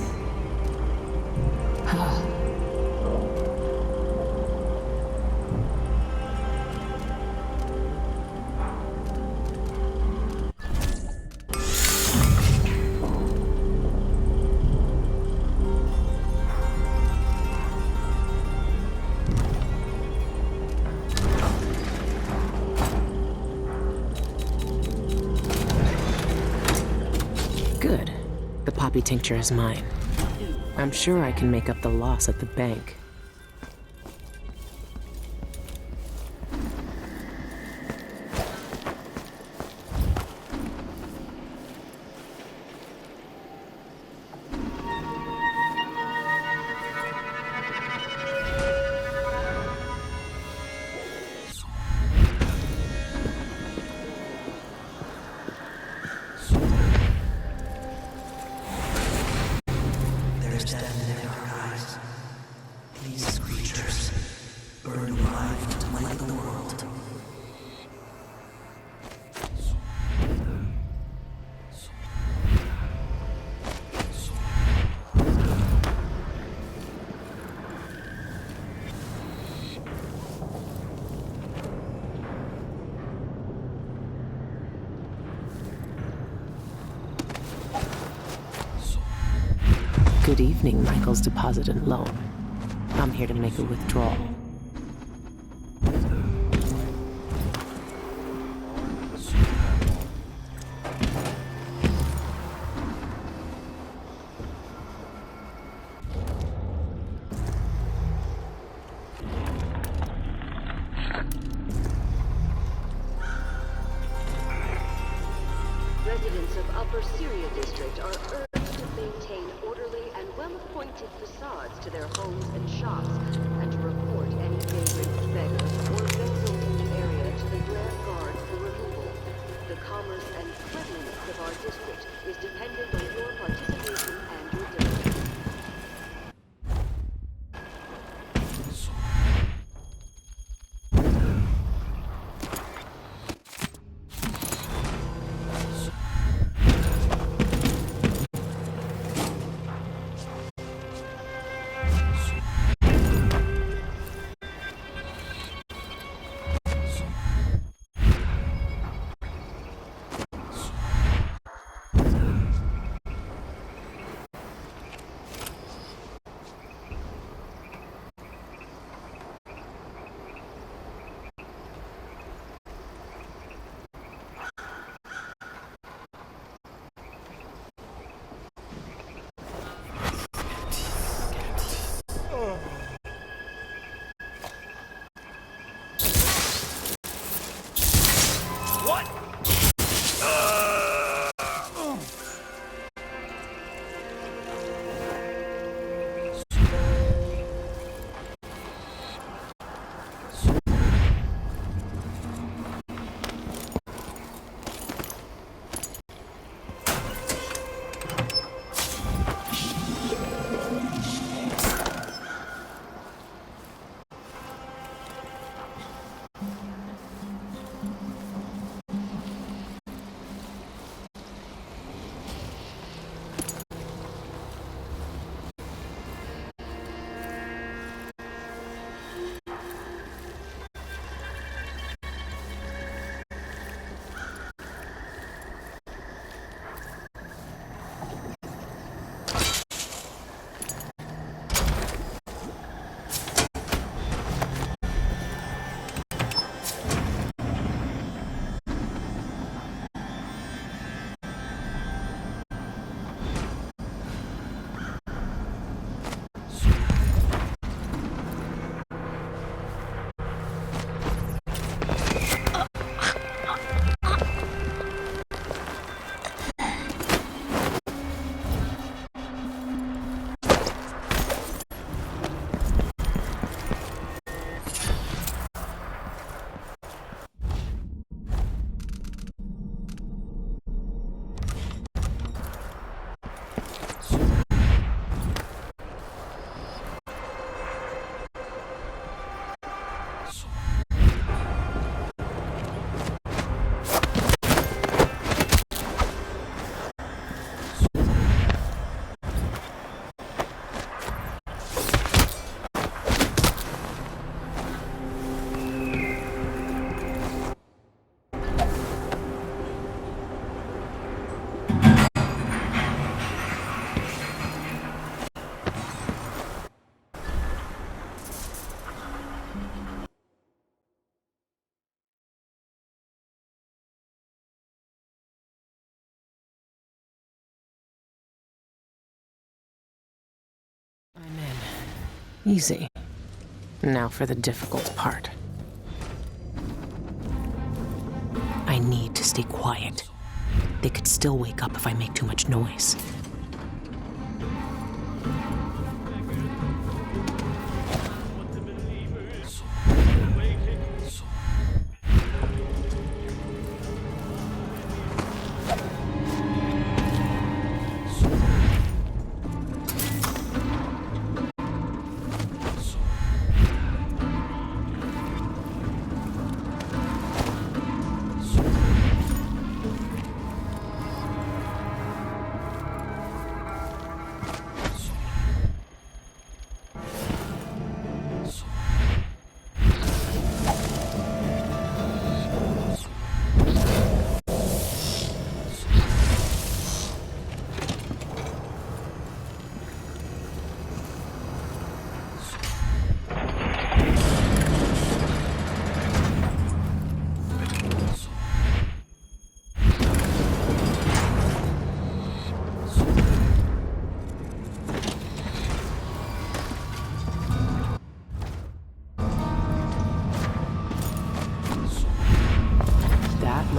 Good. The poppy tincture is mine. I'm sure I can make up the loss at the bank. There's death in their eyes. Good evening, Michael's Deposit and Loan. I'm here to make a withdrawal. Residents of Upper Syria District are urged to maintain orderly and well-appointed facades to their homes and shops, and to report any vagrant, beggar, or vessel in the area to the Grand Guard for removal. The commerce and cleanliness of our district is dependent on your participation and your diligence. I'm in. Easy. Now for the difficult part. I need to stay quiet. They could still wake up if I make too much noise.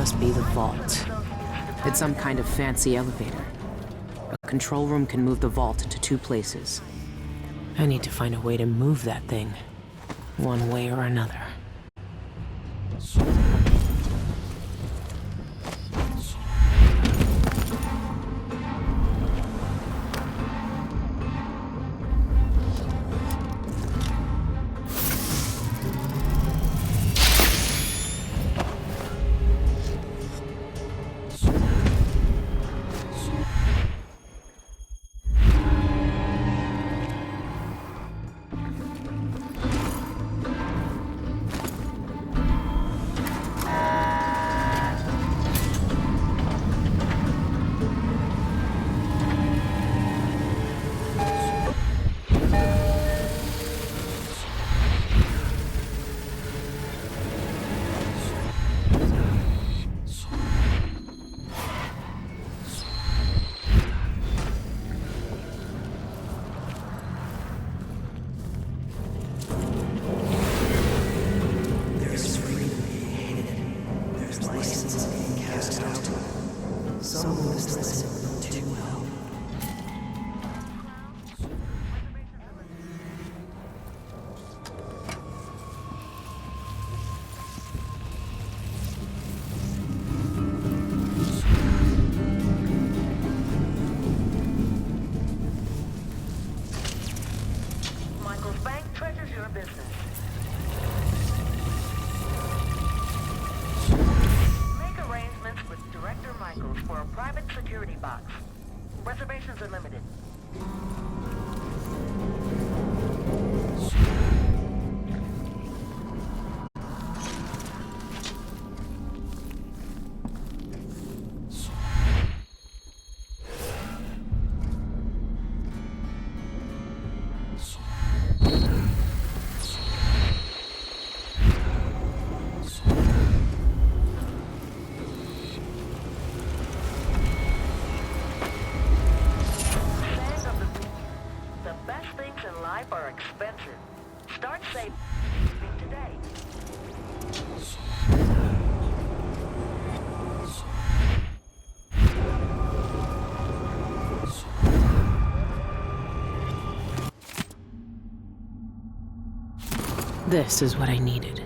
must be the vault. It's some kind of fancy elevator. A control room can move the vault into 2 places. I need to find a way to move that thing, one way or another. Reservations are limited. Are expensive. Start saving today. This is what I needed.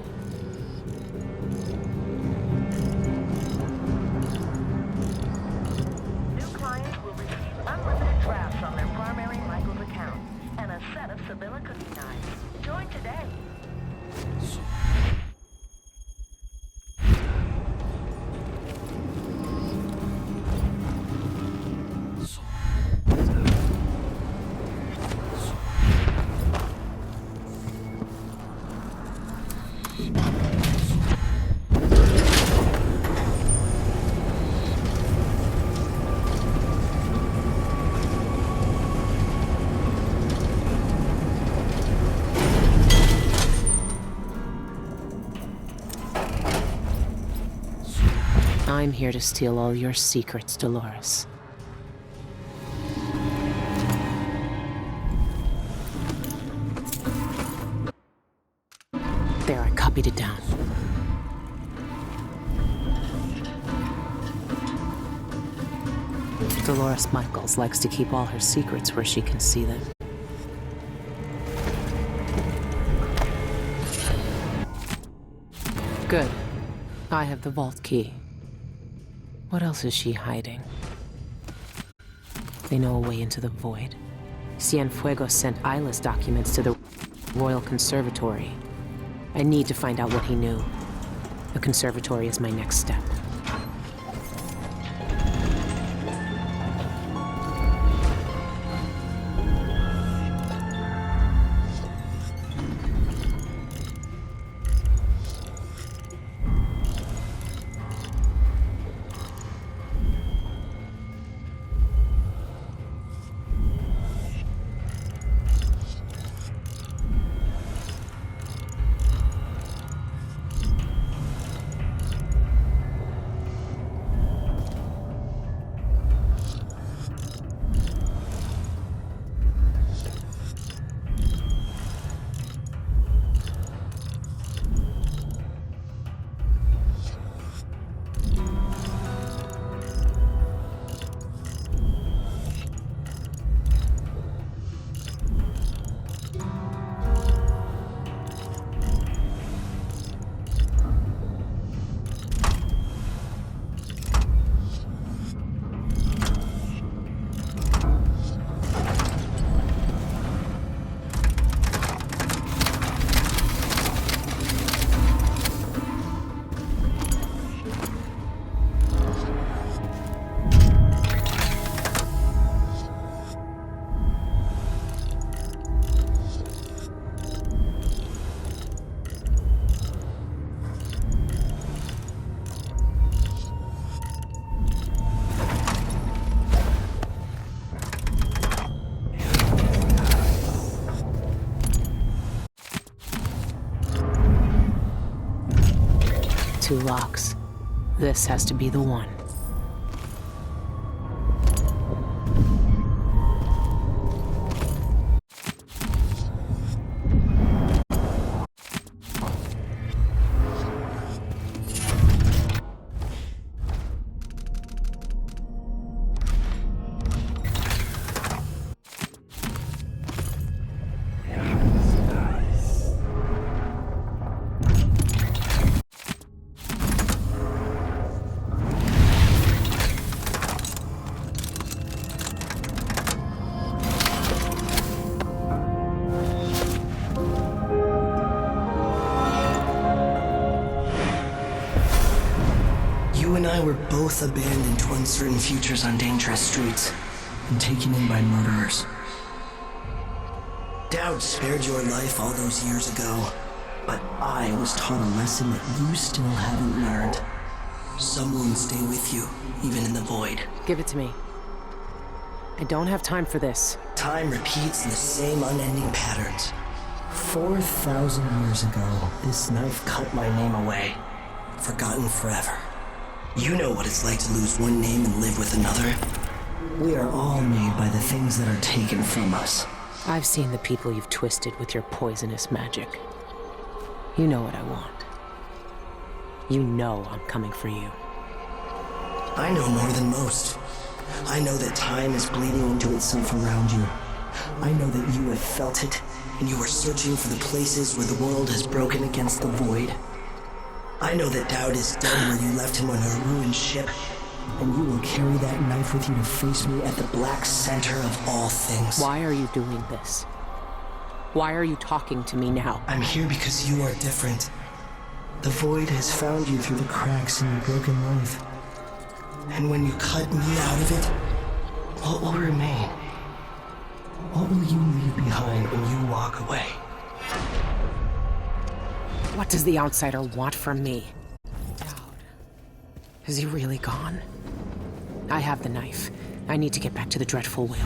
New clients will receive unlimited drafts on their primary Michael's account and a set of Sibylla cookie knives. Join today. I'm here to steal all your secrets, Dolores. There, I copied it down. Dolores Michaels likes to keep all her secrets where she can see them. Good. I have the vault key. What else is she hiding? They know a way into the void. Cienfuegos sent Isla's documents to the Royal Conservatory. I need to find out what he knew. The conservatory is my next step. 2 locks. This has to be the one. You and I were both abandoned to uncertain futures on dangerous streets and taken in by murderers. Dowd spared your life all those years ago, but I was taught a lesson that you still haven't learned. Some wounds stay with you, even in the void. Give it to me. I don't have time for this. Time repeats in the same unending patterns. 4,000 years ago, this knife cut my name away, forgotten forever. You know what it's like to lose one name and live with another. We are all made by the things that are taken from us. I've seen the people you've twisted with your poisonous magic. You know what I want. You know I'm coming for you. I know more than most. I know that time is bleeding into itself around you. I know that you have felt it, and you are searching for the places where the world has broken against the void. I know that Dowd is dead where you left him on a ruined ship, and you will carry that knife with you to face me at the black center of all things. Why are you doing this? Why are you talking to me now? I'm here because you are different. The void has found you through the cracks in your broken life. And when you cut me out of it, what will remain? What will you leave behind when you walk away? What does the outsider want from me? Dowd. Is he really gone? I have the knife. I need to get back to the Dreadful Whale.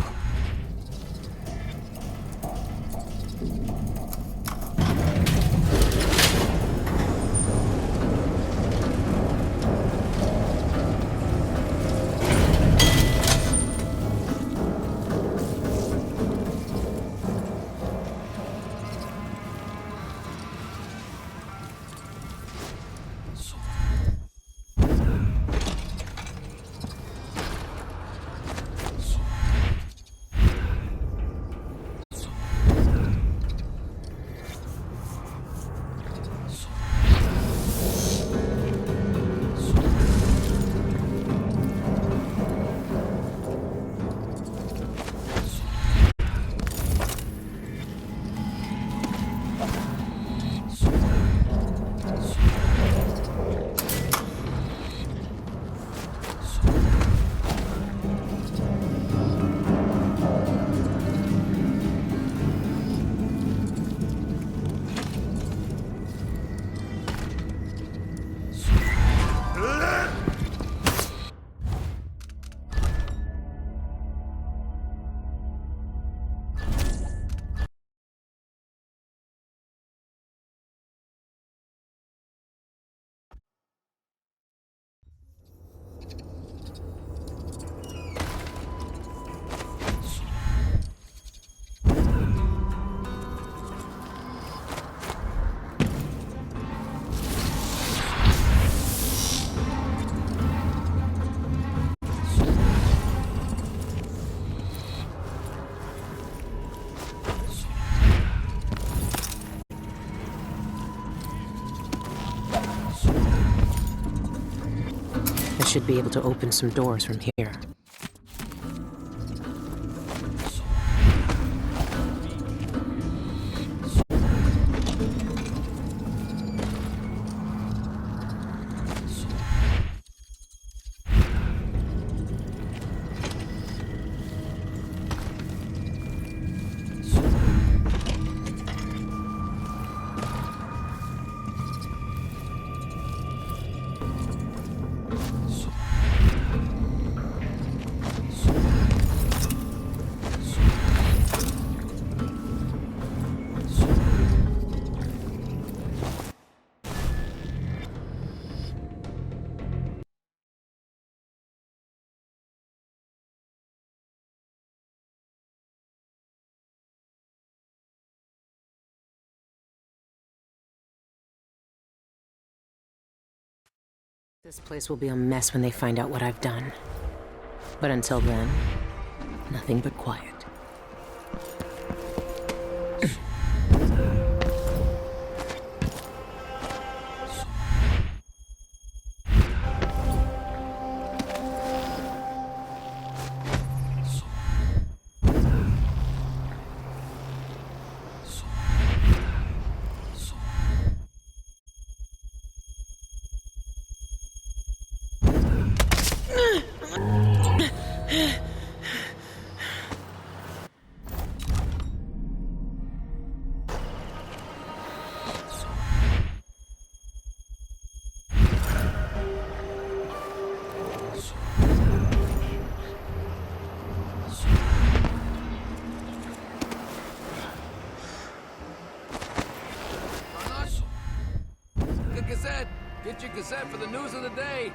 I should be able to open some doors from here. This place will be a mess when they find out what I've done. But until then, nothing but quiet. Gazette! Get your Gazette for the news of the day!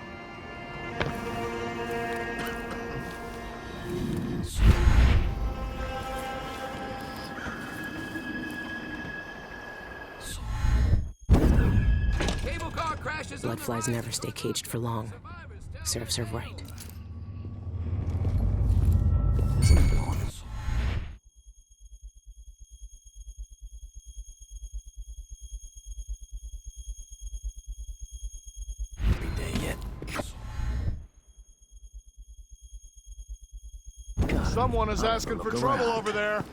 Cable car crashes. Bloodflies never stay caged for long. Serves her right. Someone is asking for trouble over there.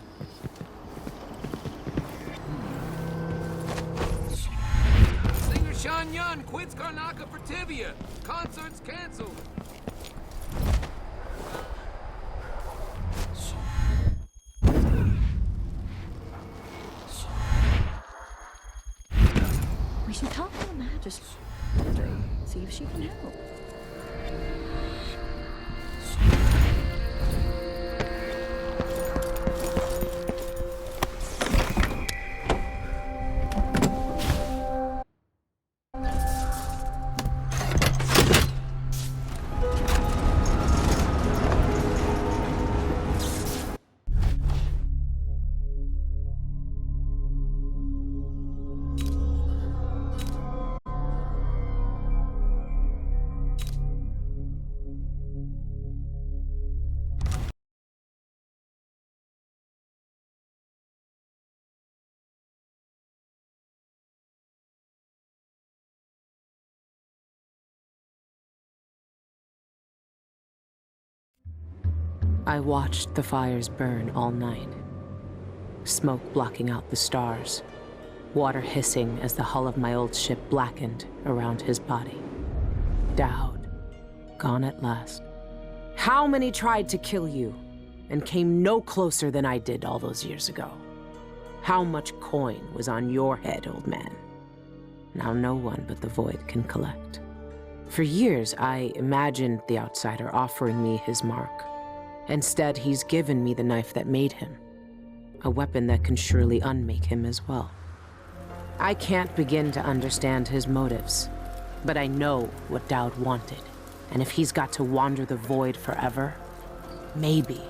Singer Sean Yun quits Karnaka for Tibia. Concert's canceled. We should talk to the magistrate. See if she can help. I watched the fires burn all night. Smoke blocking out the stars. Water hissing as the hull of my old ship blackened around his body. Dowd, gone at last. How many tried to kill you and came no closer than I did all those years ago? How much coin was on your head, old man? Now no one but the Void can collect. For years, I imagined the outsider offering me his mark. Instead, he's given me the knife that made him. A weapon that can surely unmake him as well. I can't begin to understand his motives, but I know what Dowd wanted. And if he's got to wander the Void forever, maybe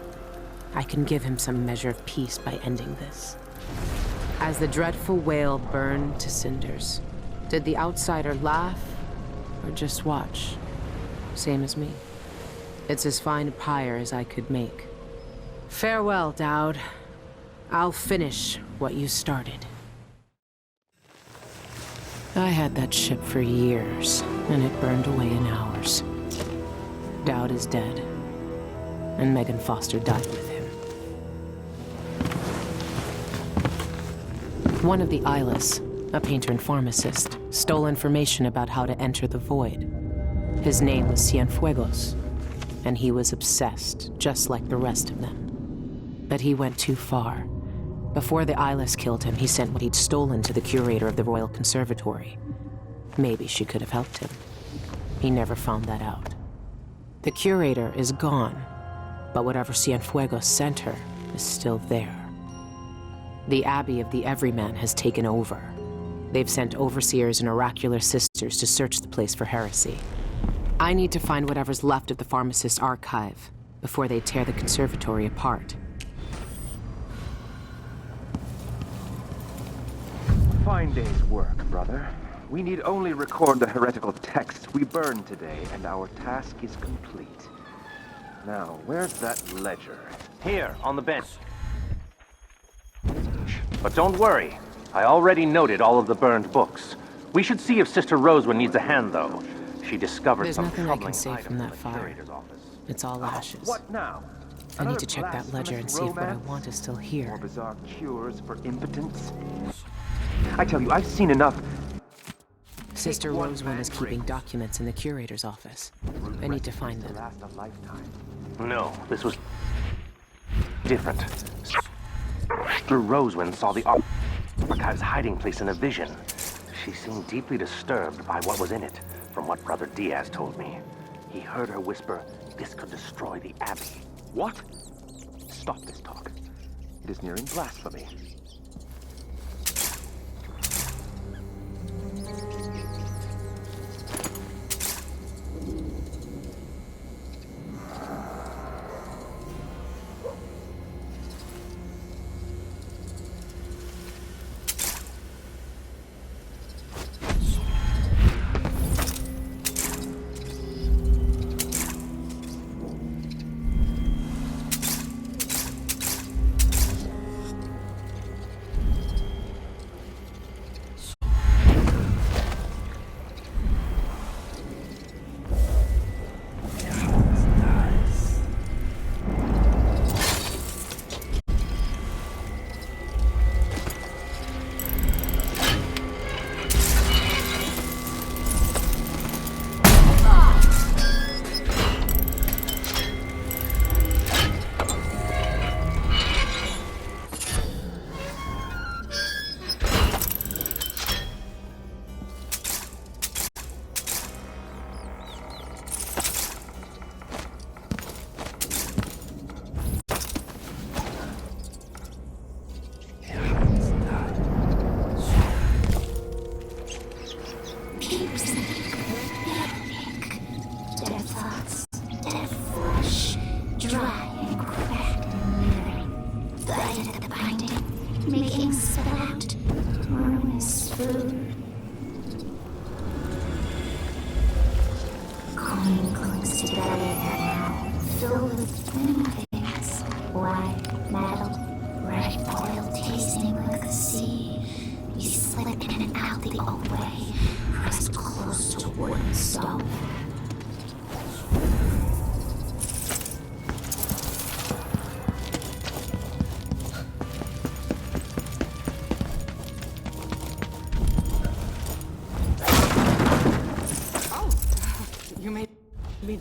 I can give him some measure of peace by ending this. As the dreadful whale burned to cinders, did the outsider laugh or just watch? Same as me. It's as fine a pyre as I could make. Farewell, Dowd. I'll finish what you started. I had that ship for years, and it burned away in hours. Dowd is dead, and Megan Foster died with him. One of the Eyeless, a painter and pharmacist, stole information about how to enter the Void. His name was Cienfuegos, and he was obsessed, just like the rest of them. But he went too far. Before the Eyeless killed him, he sent what he'd stolen to the curator of the Royal Conservatory. Maybe she could have helped him. He never found that out. The curator is gone, but whatever Cienfuegos sent her is still there. The Abbey of the Everyman has taken over. They've sent overseers and oracular sisters to search the place for heresy. I need to find whatever's left of the pharmacist's archive before they tear the conservatory apart. Fine day's work, brother. We need only record the heretical texts we burned today, and our task is complete. Now, where's that ledger? Here, on the bench. But don't worry. I already noted all of the burned books. We should see if Sister Rosewood needs a hand, though. She discovered There's some nothing I troubling can save from that items in the fire. curator's office. It's all ashes. What now? I need Another to check that ledger and see if what I romance? want is still here. More bizarre cures for impotence? I tell you, I've seen enough. Sister Rosewood is keeping documents in the curator's office. I need to find them. Last a lifetime. No, this was different. Sister Rosewind saw the archive's hiding place in a vision. She seemed deeply disturbed by what was in it, from what Brother Diaz told me. He heard her whisper, "This could destroy the Abbey." What? Stop this talk. It is nearing blasphemy.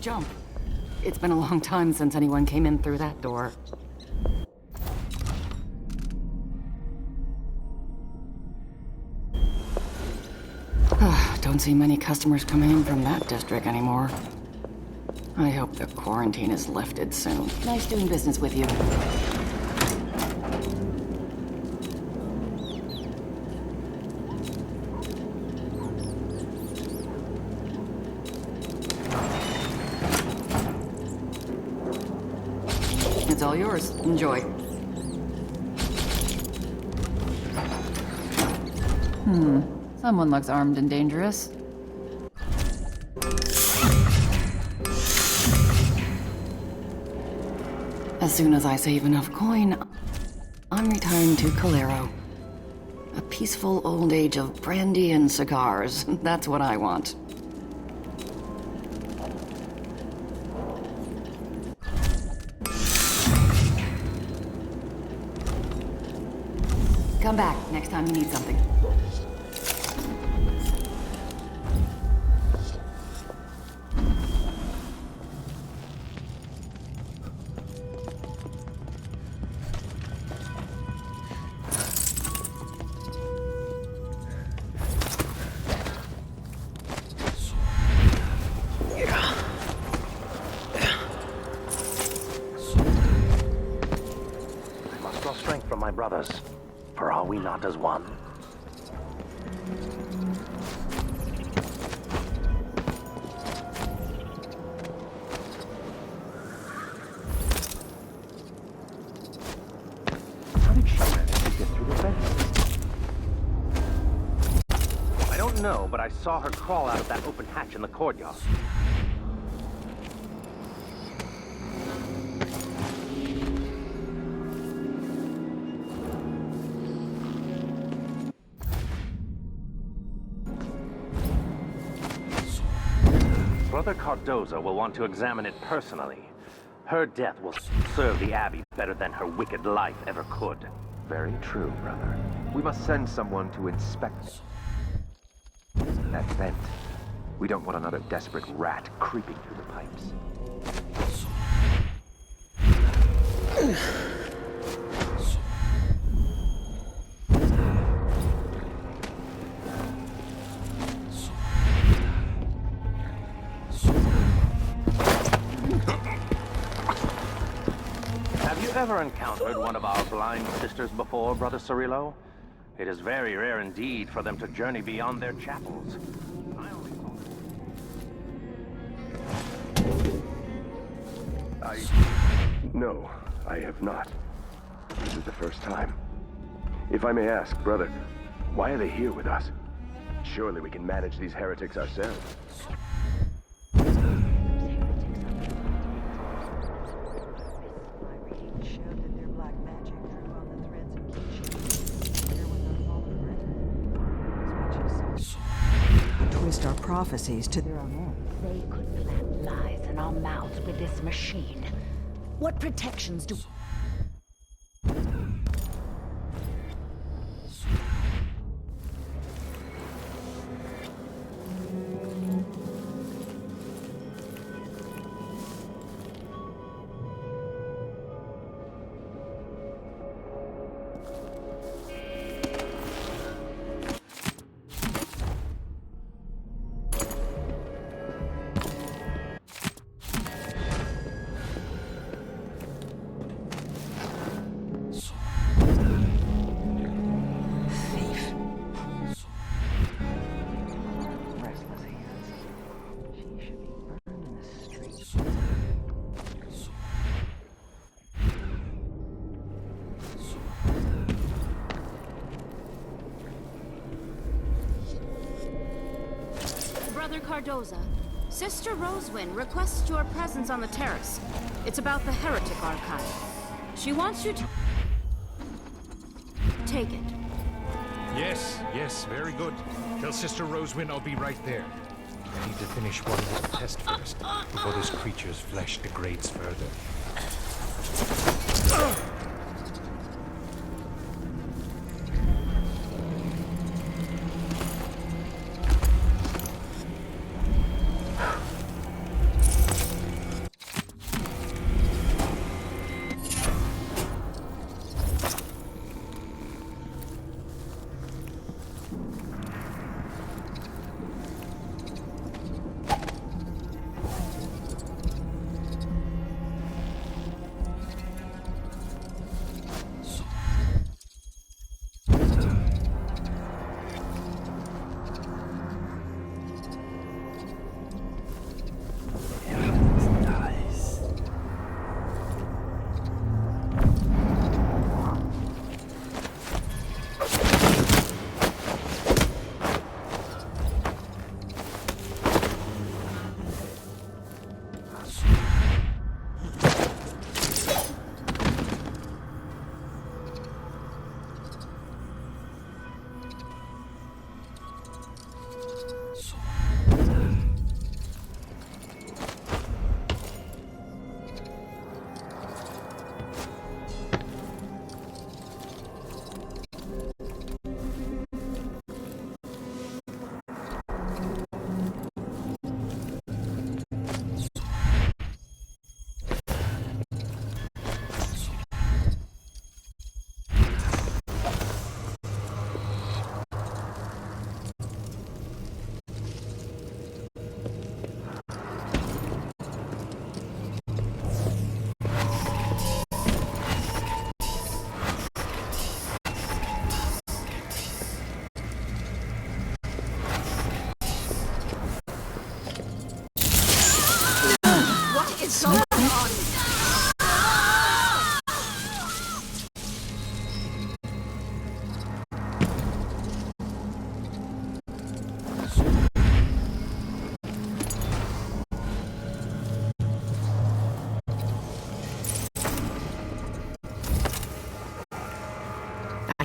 Jump. It's been a long time since anyone came in through that door. Don't see many customers coming in from that district anymore. I hope the quarantine is lifted soon. Nice doing business with you. It's all yours. Enjoy. Someone looks armed and dangerous. As soon as I save enough coin, I'm retiring to Calero. A peaceful old age of brandy and cigars. That's what I want. Come back next time you need something. I must draw strength from my brothers. For are we not as one? How did she manage to get through the fence? I don't know, but I saw her crawl out of that open hatch in the courtyard. Brother Cardoza will want to examine it personally. Her death will serve the Abbey better than her wicked life ever could. Very true, brother. We must send someone to inspect that vent. We don't want another desperate rat creeping through the pipes. Have you ever encountered one of our blind sisters before, Brother Cirillo? It is very rare indeed for them to journey beyond their chapels. No, I have not. This is the first time. If I may ask, brother, why are they here with us? Surely we can manage these heretics ourselves. Twist our prophecies to their own end. They could plant lies in our mouths with this machine. What protections do... Brother Cardoza, Sister Rosewind requests your presence on the terrace. It's about the Heretic Archive. She wants you to... take it. Yes, very good. Tell Sister Rosewind I'll be right there. I need to finish one little test first, before this creature's flesh degrades further.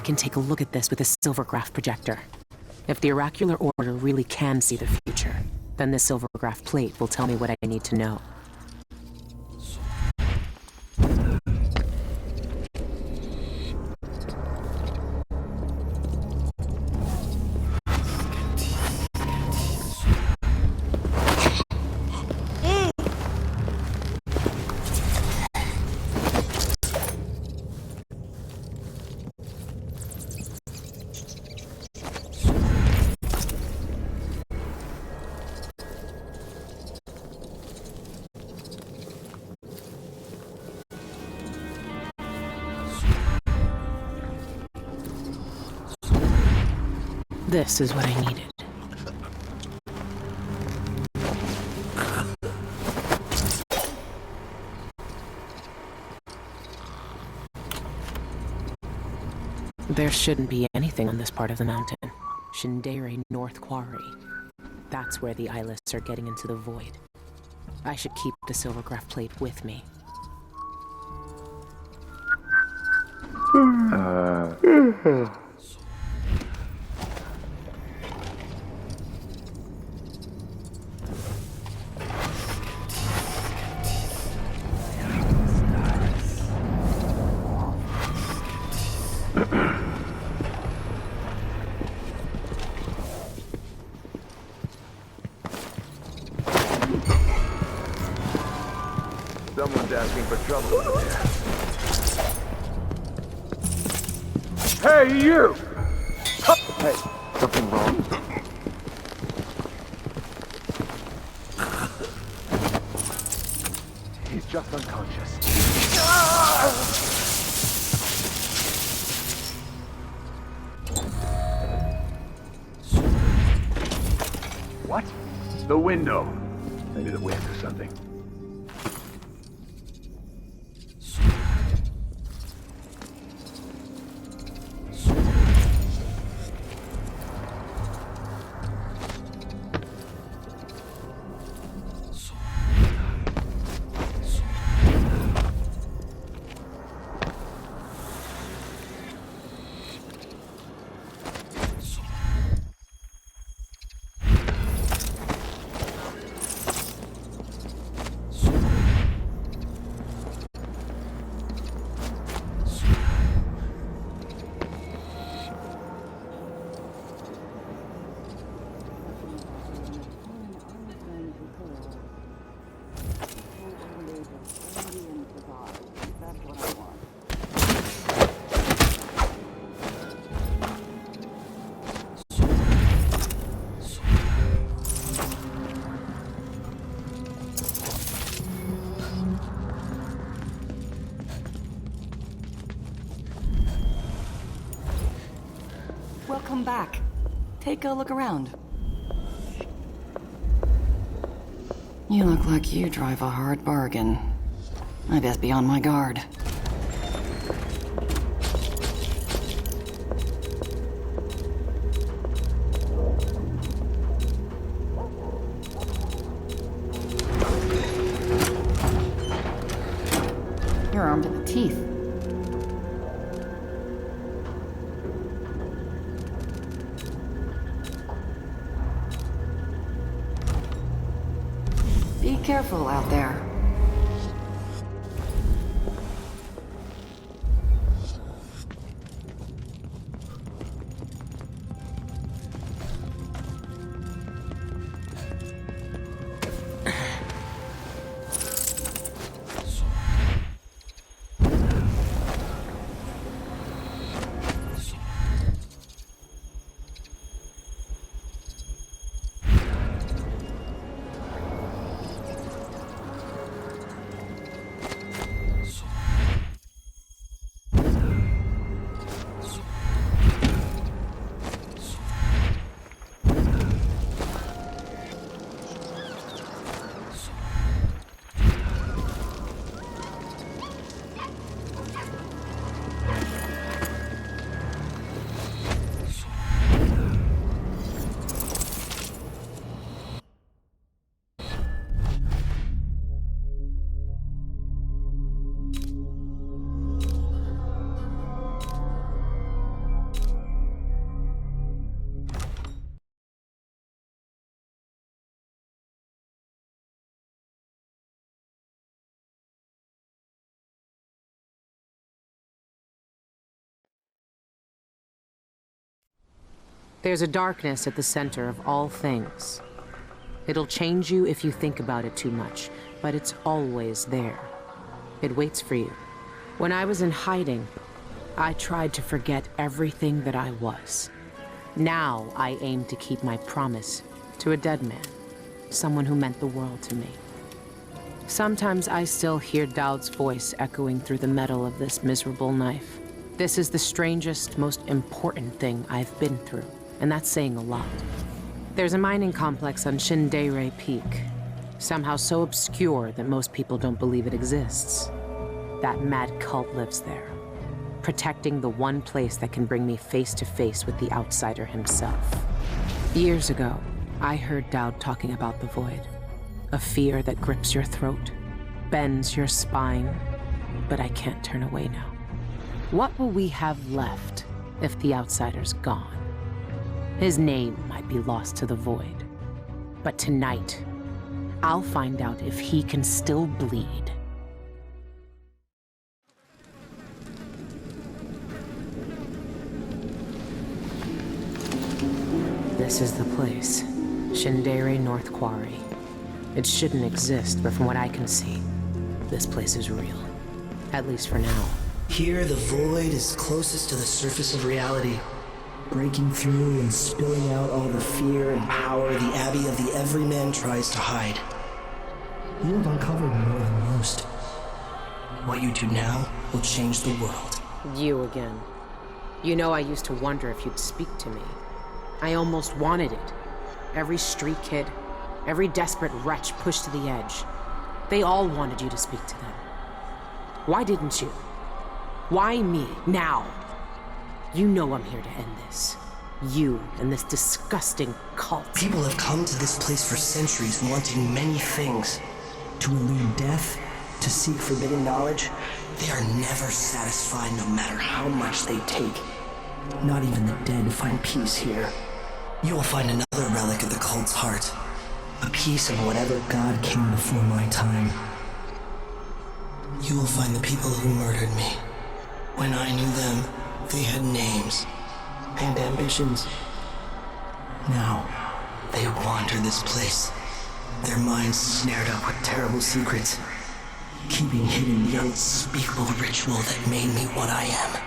can take a look at this with a silvergraph projector. If the oracular order really can see the future, then this silvergraph plate will tell me what I need to know. This is what I needed. There shouldn't be anything on this part of the mountain. Shindere North Quarry. That's where the eyeless are getting into the void. I should keep the silvergraph plate with me. Someone's asking for trouble in there. Hey, you! Hey, something wrong? He's just unconscious. What? The window. Maybe the wind or something. Welcome back. Take a look around. You look like you drive a hard bargain. I best be on my guard. You're armed to the teeth. Be careful out there. There's a darkness at the center of all things. It'll change you if you think about it too much, but it's always there. It waits for you. When I was in hiding, I tried to forget everything that I was. Now I aim to keep my promise to a dead man, someone who meant the world to me. Sometimes I still hear Dowd's voice echoing through the metal of this miserable knife. This is the strangest, most important thing I've been through, and that's saying a lot. There's a mining complex on Shindere Peak, somehow so obscure that most people don't believe it exists. That mad cult lives there, protecting the one place that can bring me face to face with the outsider himself. Years ago, I heard Dowd talking about the Void, a fear that grips your throat, bends your spine, but I can't turn away now. What will we have left if the outsider's gone? His name might be lost to the Void, but tonight, I'll find out if he can still bleed. This is the place, Shindere North Quarry. It shouldn't exist, but from what I can see, this place is real. At least for now. Here, the Void is closest to the surface of reality, breaking through and spilling out all the fear and power the Abbey of the Everyman tries to hide. You have uncovered more than most. What you do now will change the world. You again. You know I used to wonder if you'd speak to me. I almost wanted it. Every street kid, every desperate wretch pushed to the edge. They all wanted you to speak to them. Why didn't you? Why me, now? You know I'm here to end this. You and this disgusting cult. People have come to this place for centuries wanting many things. To elude death, to seek forbidden knowledge. They are never satisfied no matter how much they take. Not even the dead find peace here. You will find another relic of the cult's heart. A piece of whatever god came before my time. You will find the people who murdered me. When I knew them, they had names and ambitions. Now, they wander this place, their minds snared up with terrible secrets, keeping hidden the unspeakable ritual that made me what I am.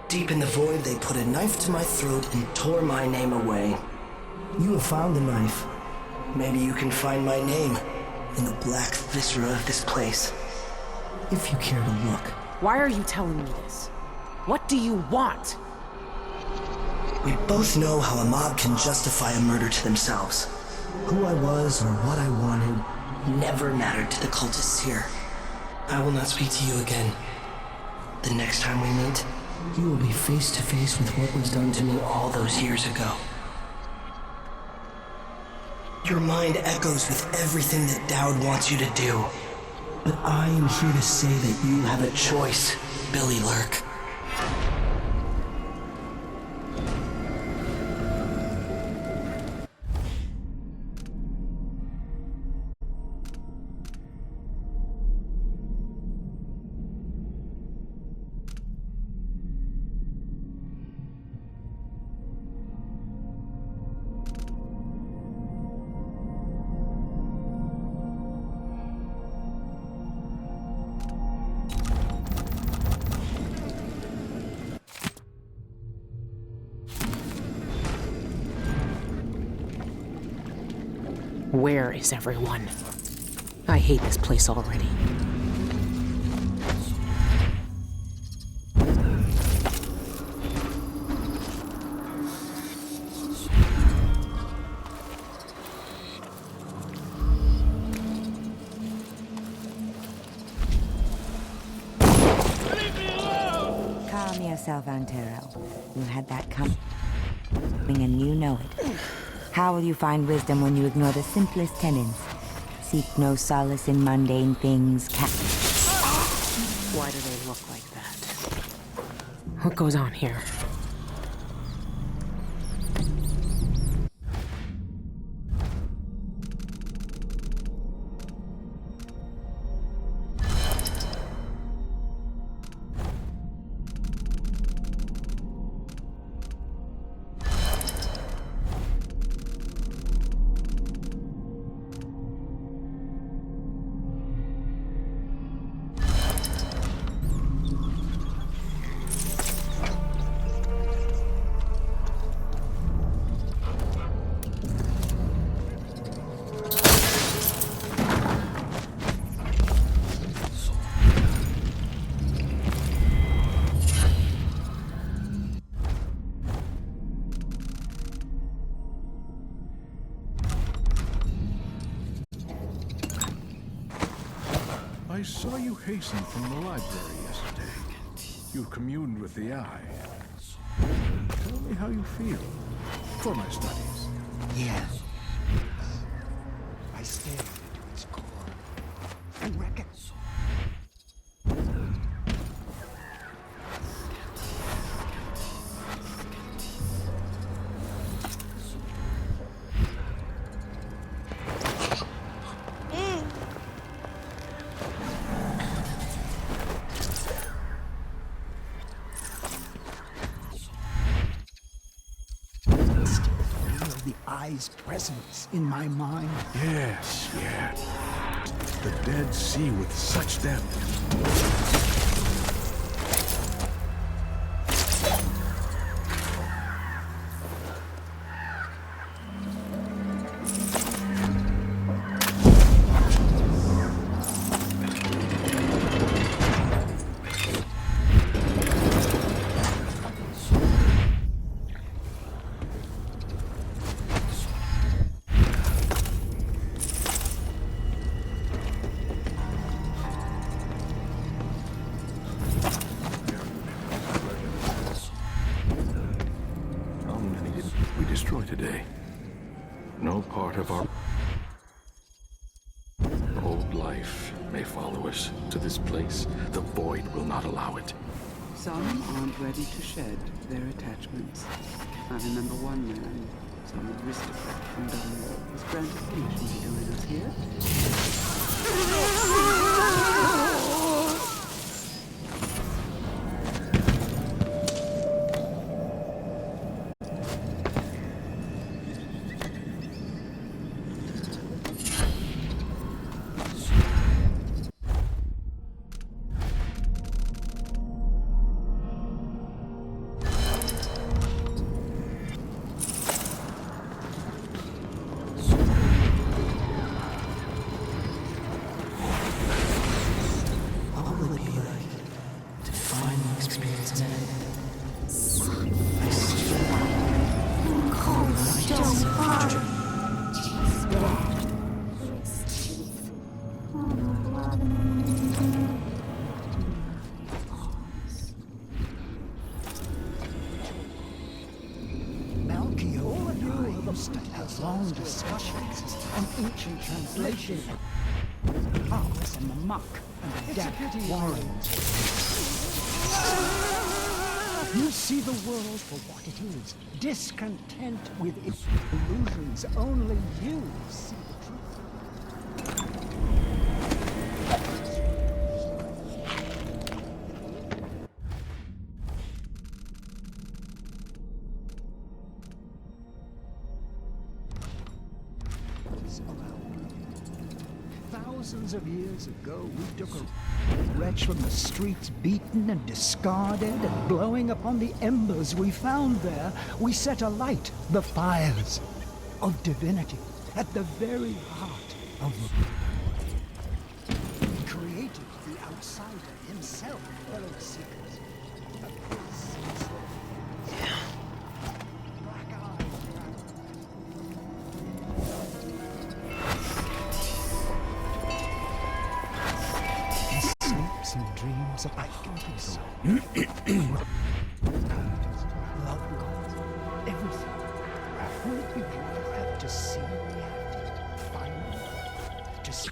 Deep in the Void, they put a knife to my throat and tore my name away. You have found the knife. Maybe you can find my name in the black viscera of this place, if you care to look. Why are you telling me this? What do you want? We both know how a mob can justify a murder to themselves. Who I was or what I wanted never mattered to the cultists here. I will not speak to you again. The next time we meet, you will be face to face with what was done to me all those years ago. Your mind echoes with everything that Dowd wants you to do. But I am here to say that you have a choice, Billy Lurk. Where is everyone? I hate this place already. Calm yourself, Antero. You had that coming, and you know it. How will you find wisdom when you ignore the simplest tenets? Seek no solace in mundane things. Why do they look like that? What goes on here? I saw you hasten from the library yesterday. You communed with the Eye. Tell me how you feel for my studies. Yeah. I stared into its core and reckoned. The Eye's presence in my mind. Yes, yeah. The Dead Sea with such depth. We destroy today. No part of our old life may follow us to this place. The void will not allow it. Some aren't ready to shed their attachments. I remember one man, some aristocrat from Dunwall, was granted permission to join us here. Long discussions on ancient translation, Heartless and the Muck and the Dead Warrens. You see the world for what it is, discontent with its illusions. Only you see the truth. Thousands of years ago, we took a wretch from the streets, beaten and discarded, and blowing upon the embers we found there, we set alight the fires of divinity at the very heart of the world. He created the outsider himself, fellow seekers. And dreams of I can be so. Love God, everything. Will it be glorified to see reality, finally, to see?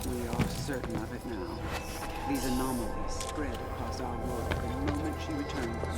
We are certain of it now. These anomalies spread across our world the moment she returned from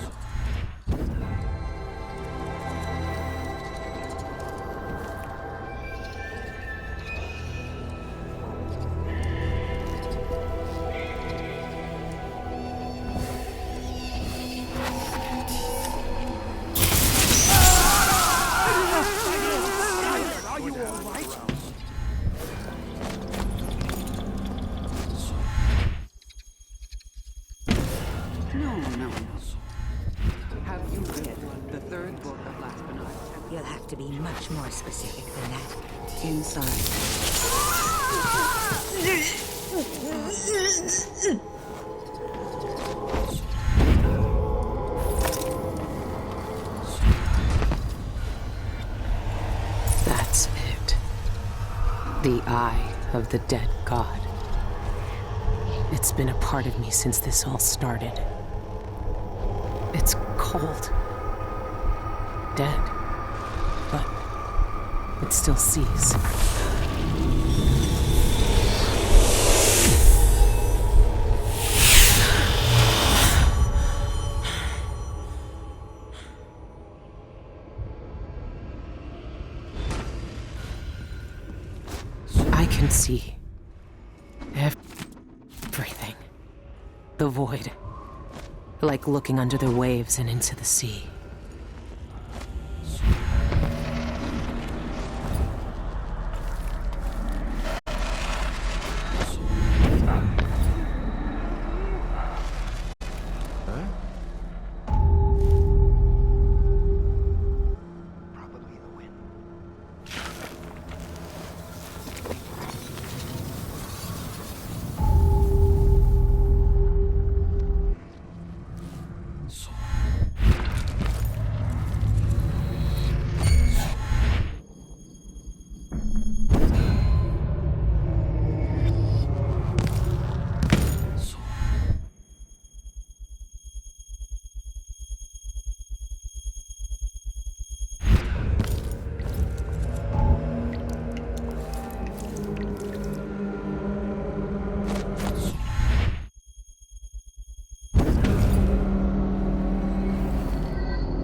You'll have to be much more specific than that. Inside. That's it. The Eye of the Dead God. It's been a part of me since this all started. It's cold. Dead. But it still sees. I can see everything. The void. Like looking under the waves and into the sea.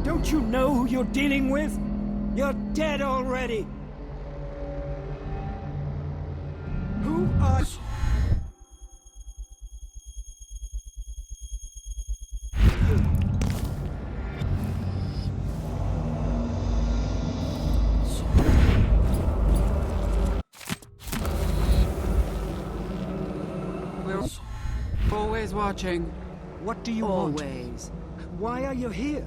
Don't you know who you're dealing with? You're dead already. Who are... We're always watching. What do you want? Always. Why are you here?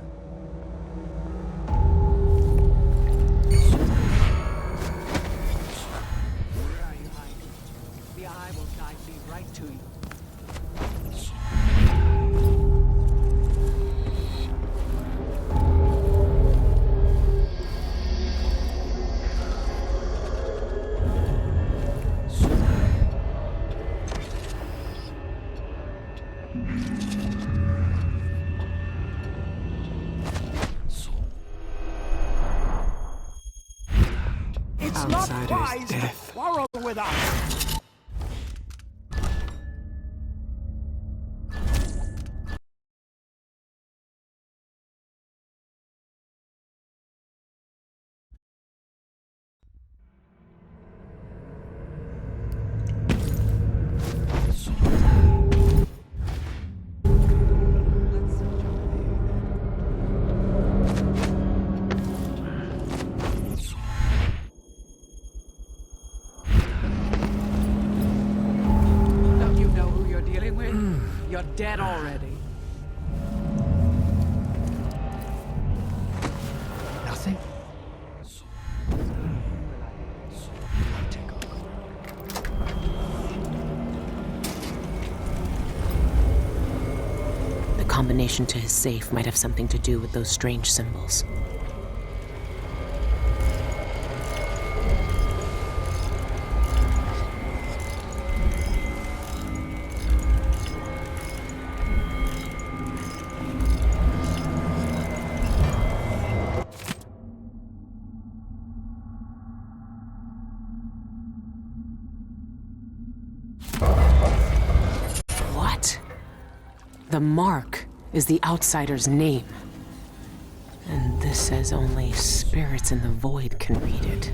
Where are you hiding? The eye will guide me right to you. It's not wise to quarrel with us. Don't you know who you're dealing with? You're dead already. Nothing? The combination to his safe might have something to do with those strange symbols. What? The mark is the outsider's name. And this says only spirits in the void can read it.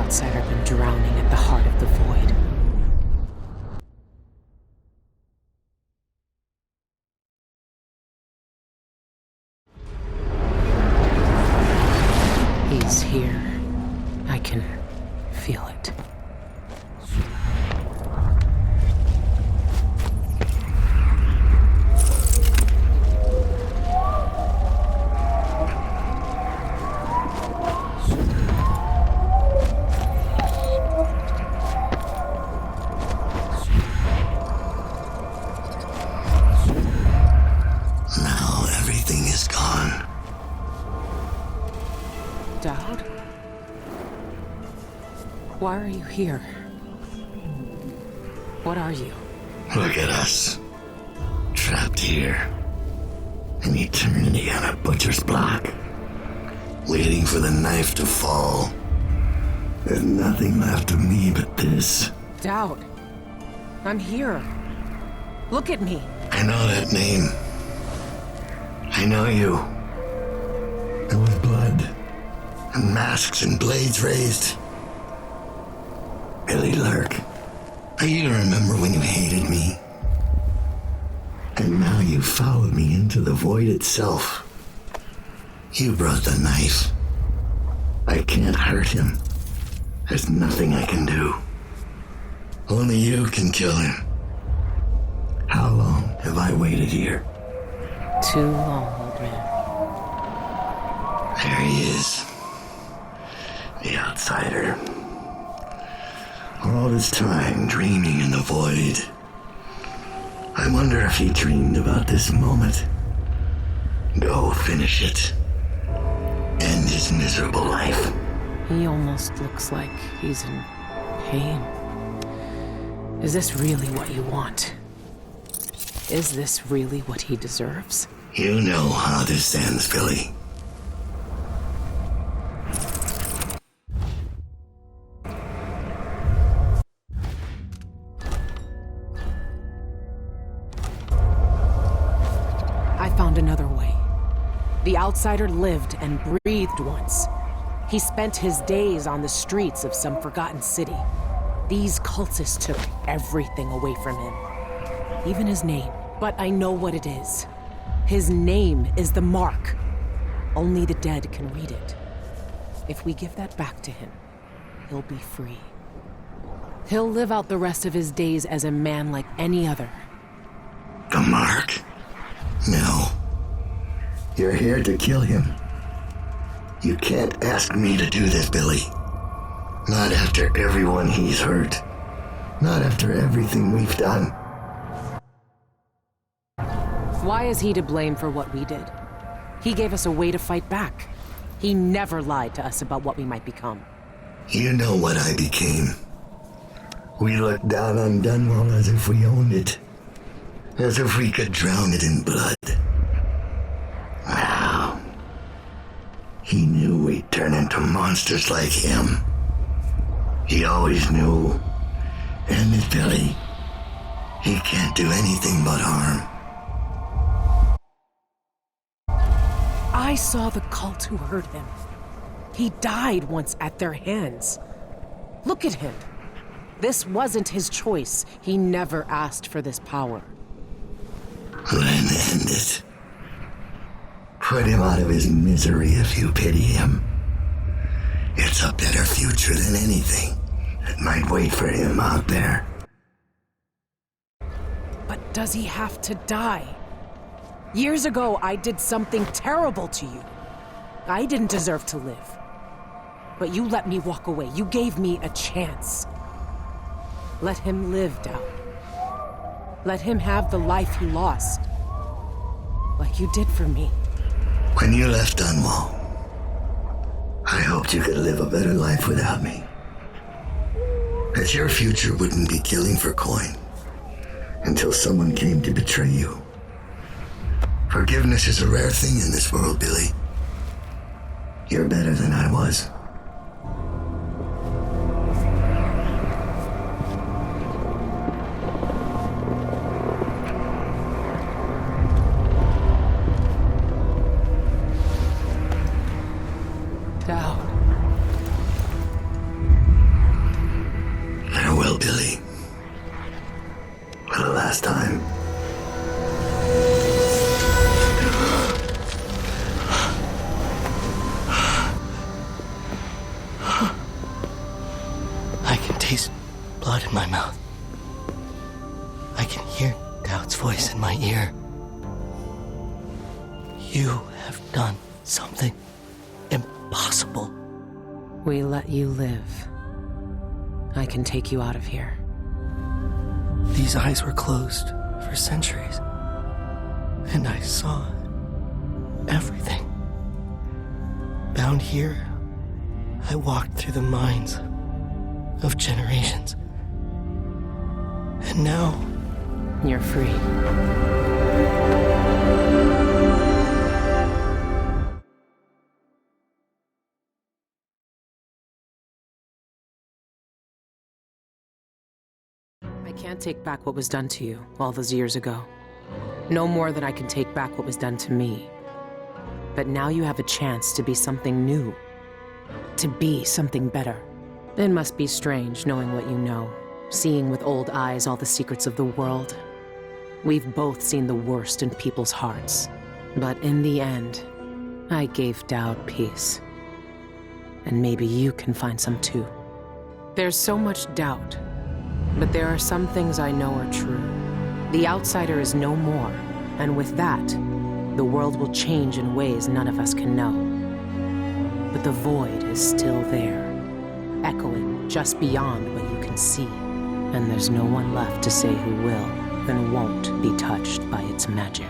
outsider been drowning at the heart of the void? He's here. I can feel it. Now everything is gone. Dowd? Why are you here? What are you? Look at us. Trapped here. An eternity on a butcher's block. Waiting for the knife to fall. There's nothing left of me but this. Dowd. I'm here. Look at me. I know that name. I know you. There was blood. And masks and blades raised. Billy Lurk. I even remember when you hated me. And now you followed me into the void itself. You brought the knife. I can't hurt him. There's nothing I can do. Only you can kill him. How long have I waited here? Too long, old man. There he is. The outsider. All this time dreaming in the void. I wonder if he dreamed about this moment. Go finish it. End his miserable life. He almost looks like he's in pain. Is this really what you want? Is this really what he deserves? You know how this ends, Billy. I found another way. The outsider lived and breathed once. He spent his days on the streets of some forgotten city. These cultists took everything away from him. Even his name. But I know what it is. His name is the Mark. Only the dead can read it. If we give that back to him, he'll be free. He'll live out the rest of his days as a man like any other. The Mark? No. You're here to kill him. You can't ask me to do this, Billy. Not after everyone he's hurt. Not after everything we've done. Why is he to blame for what we did? He gave us a way to fight back. He never lied to us about what we might become. You know what I became. We looked down on Dunwall as if we owned it. As if we could drown it in blood. Wow. He knew we'd turn into monsters like him. He always knew. And it, Billy. He can't do anything but harm. I saw the cult who hurt him. He died once at their hands. Look at him. This wasn't his choice. He never asked for this power. Then end it. Put him out of his misery if you pity him. It's a better future than anything that might wait for him out there. But does he have to die? Years ago, I did something terrible to you. I didn't deserve to live. But you let me walk away. You gave me a chance. Let him live, Dowd. Let him have the life he lost. Like you did for me. When you left Dunwall, I hoped you could live a better life without me. That your future wouldn't be killing for coin until someone came to betray you. Forgiveness is a rare thing in this world, Billy. You're better than I was. Billy. For the last time. I can taste blood in my mouth. I can hear Doubt's voice in my ear. You have done something impossible. We let you live. I can take you out of here. These eyes were closed for centuries, and I saw everything. Bound here, I walked through the minds of generations. And now, you're free. I can't take back what was done to you all those years ago. No more than I can take back what was done to me. But now you have a chance to be something new. To be something better. It must be strange knowing what you know, seeing with old eyes all the secrets of the world. We've both seen the worst in people's hearts. But in the end, I gave Dowd peace. And maybe you can find some too. There's so much doubt, but there are some things I know are true. The outsider is no more, and with that, the world will change in ways none of us can know. But the void is still there, echoing just beyond what you can see. And there's no one left to say who will and won't be touched by its magic.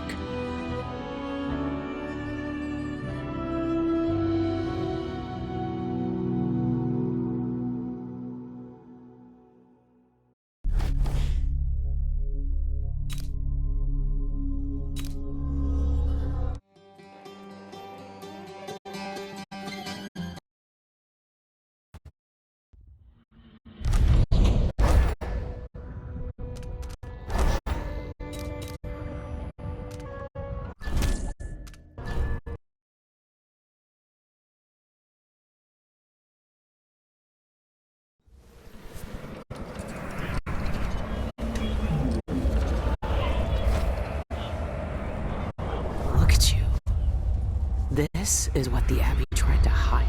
This is what the Abbey tried to hide.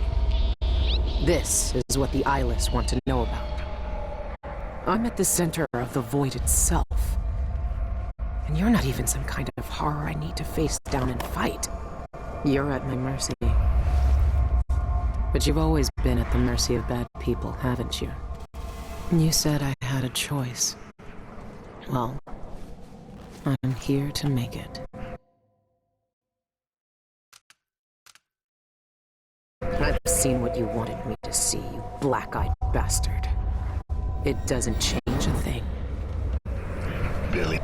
This is what the eyeless want to know about. I'm at the center of the void itself. And you're not even some kind of horror I need to face down and fight. You're at my mercy. But you've always been at the mercy of bad people, haven't you? You said I had a choice. Well, I'm here to make it. I've seen what you wanted me to see, you black-eyed bastard. It doesn't change a thing. Billy.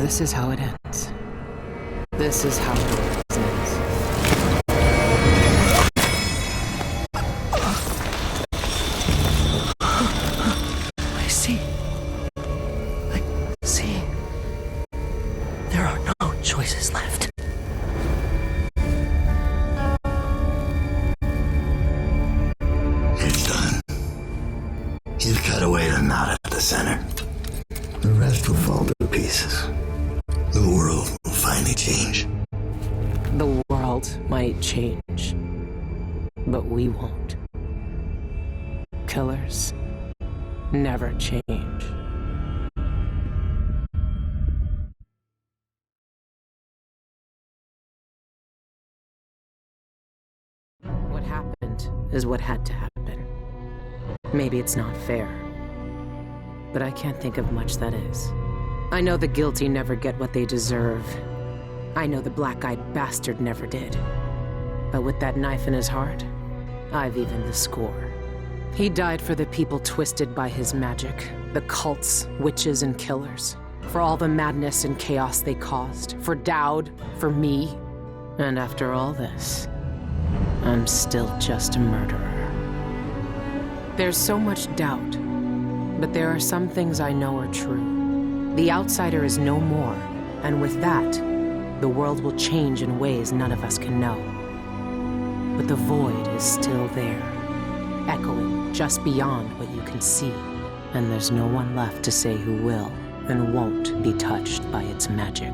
This is how it ends. This is how it always ends. I see. There are no choices left. It's done. You've cut away the knot at the center. The rest will fall to pieces. The world will finally change. The world might change, but we won't. Killers never change. What happened is what had to happen. Maybe it's not fair, but I can't think of much that is. I know the guilty never get what they deserve. I know the black-eyed bastard never did. But with that knife in his heart, I've evened the score. He died for the people twisted by his magic, the cults, witches, and killers. For all the madness and chaos they caused. For Dowd, for me. And after all this, I'm still just a murderer. There's so much doubt, but there are some things I know are true. The outsider is no more, and with that, the world will change in ways none of us can know. But the void is still there, echoing just beyond what you can see. And there's no one left to say who will and won't be touched by its magic.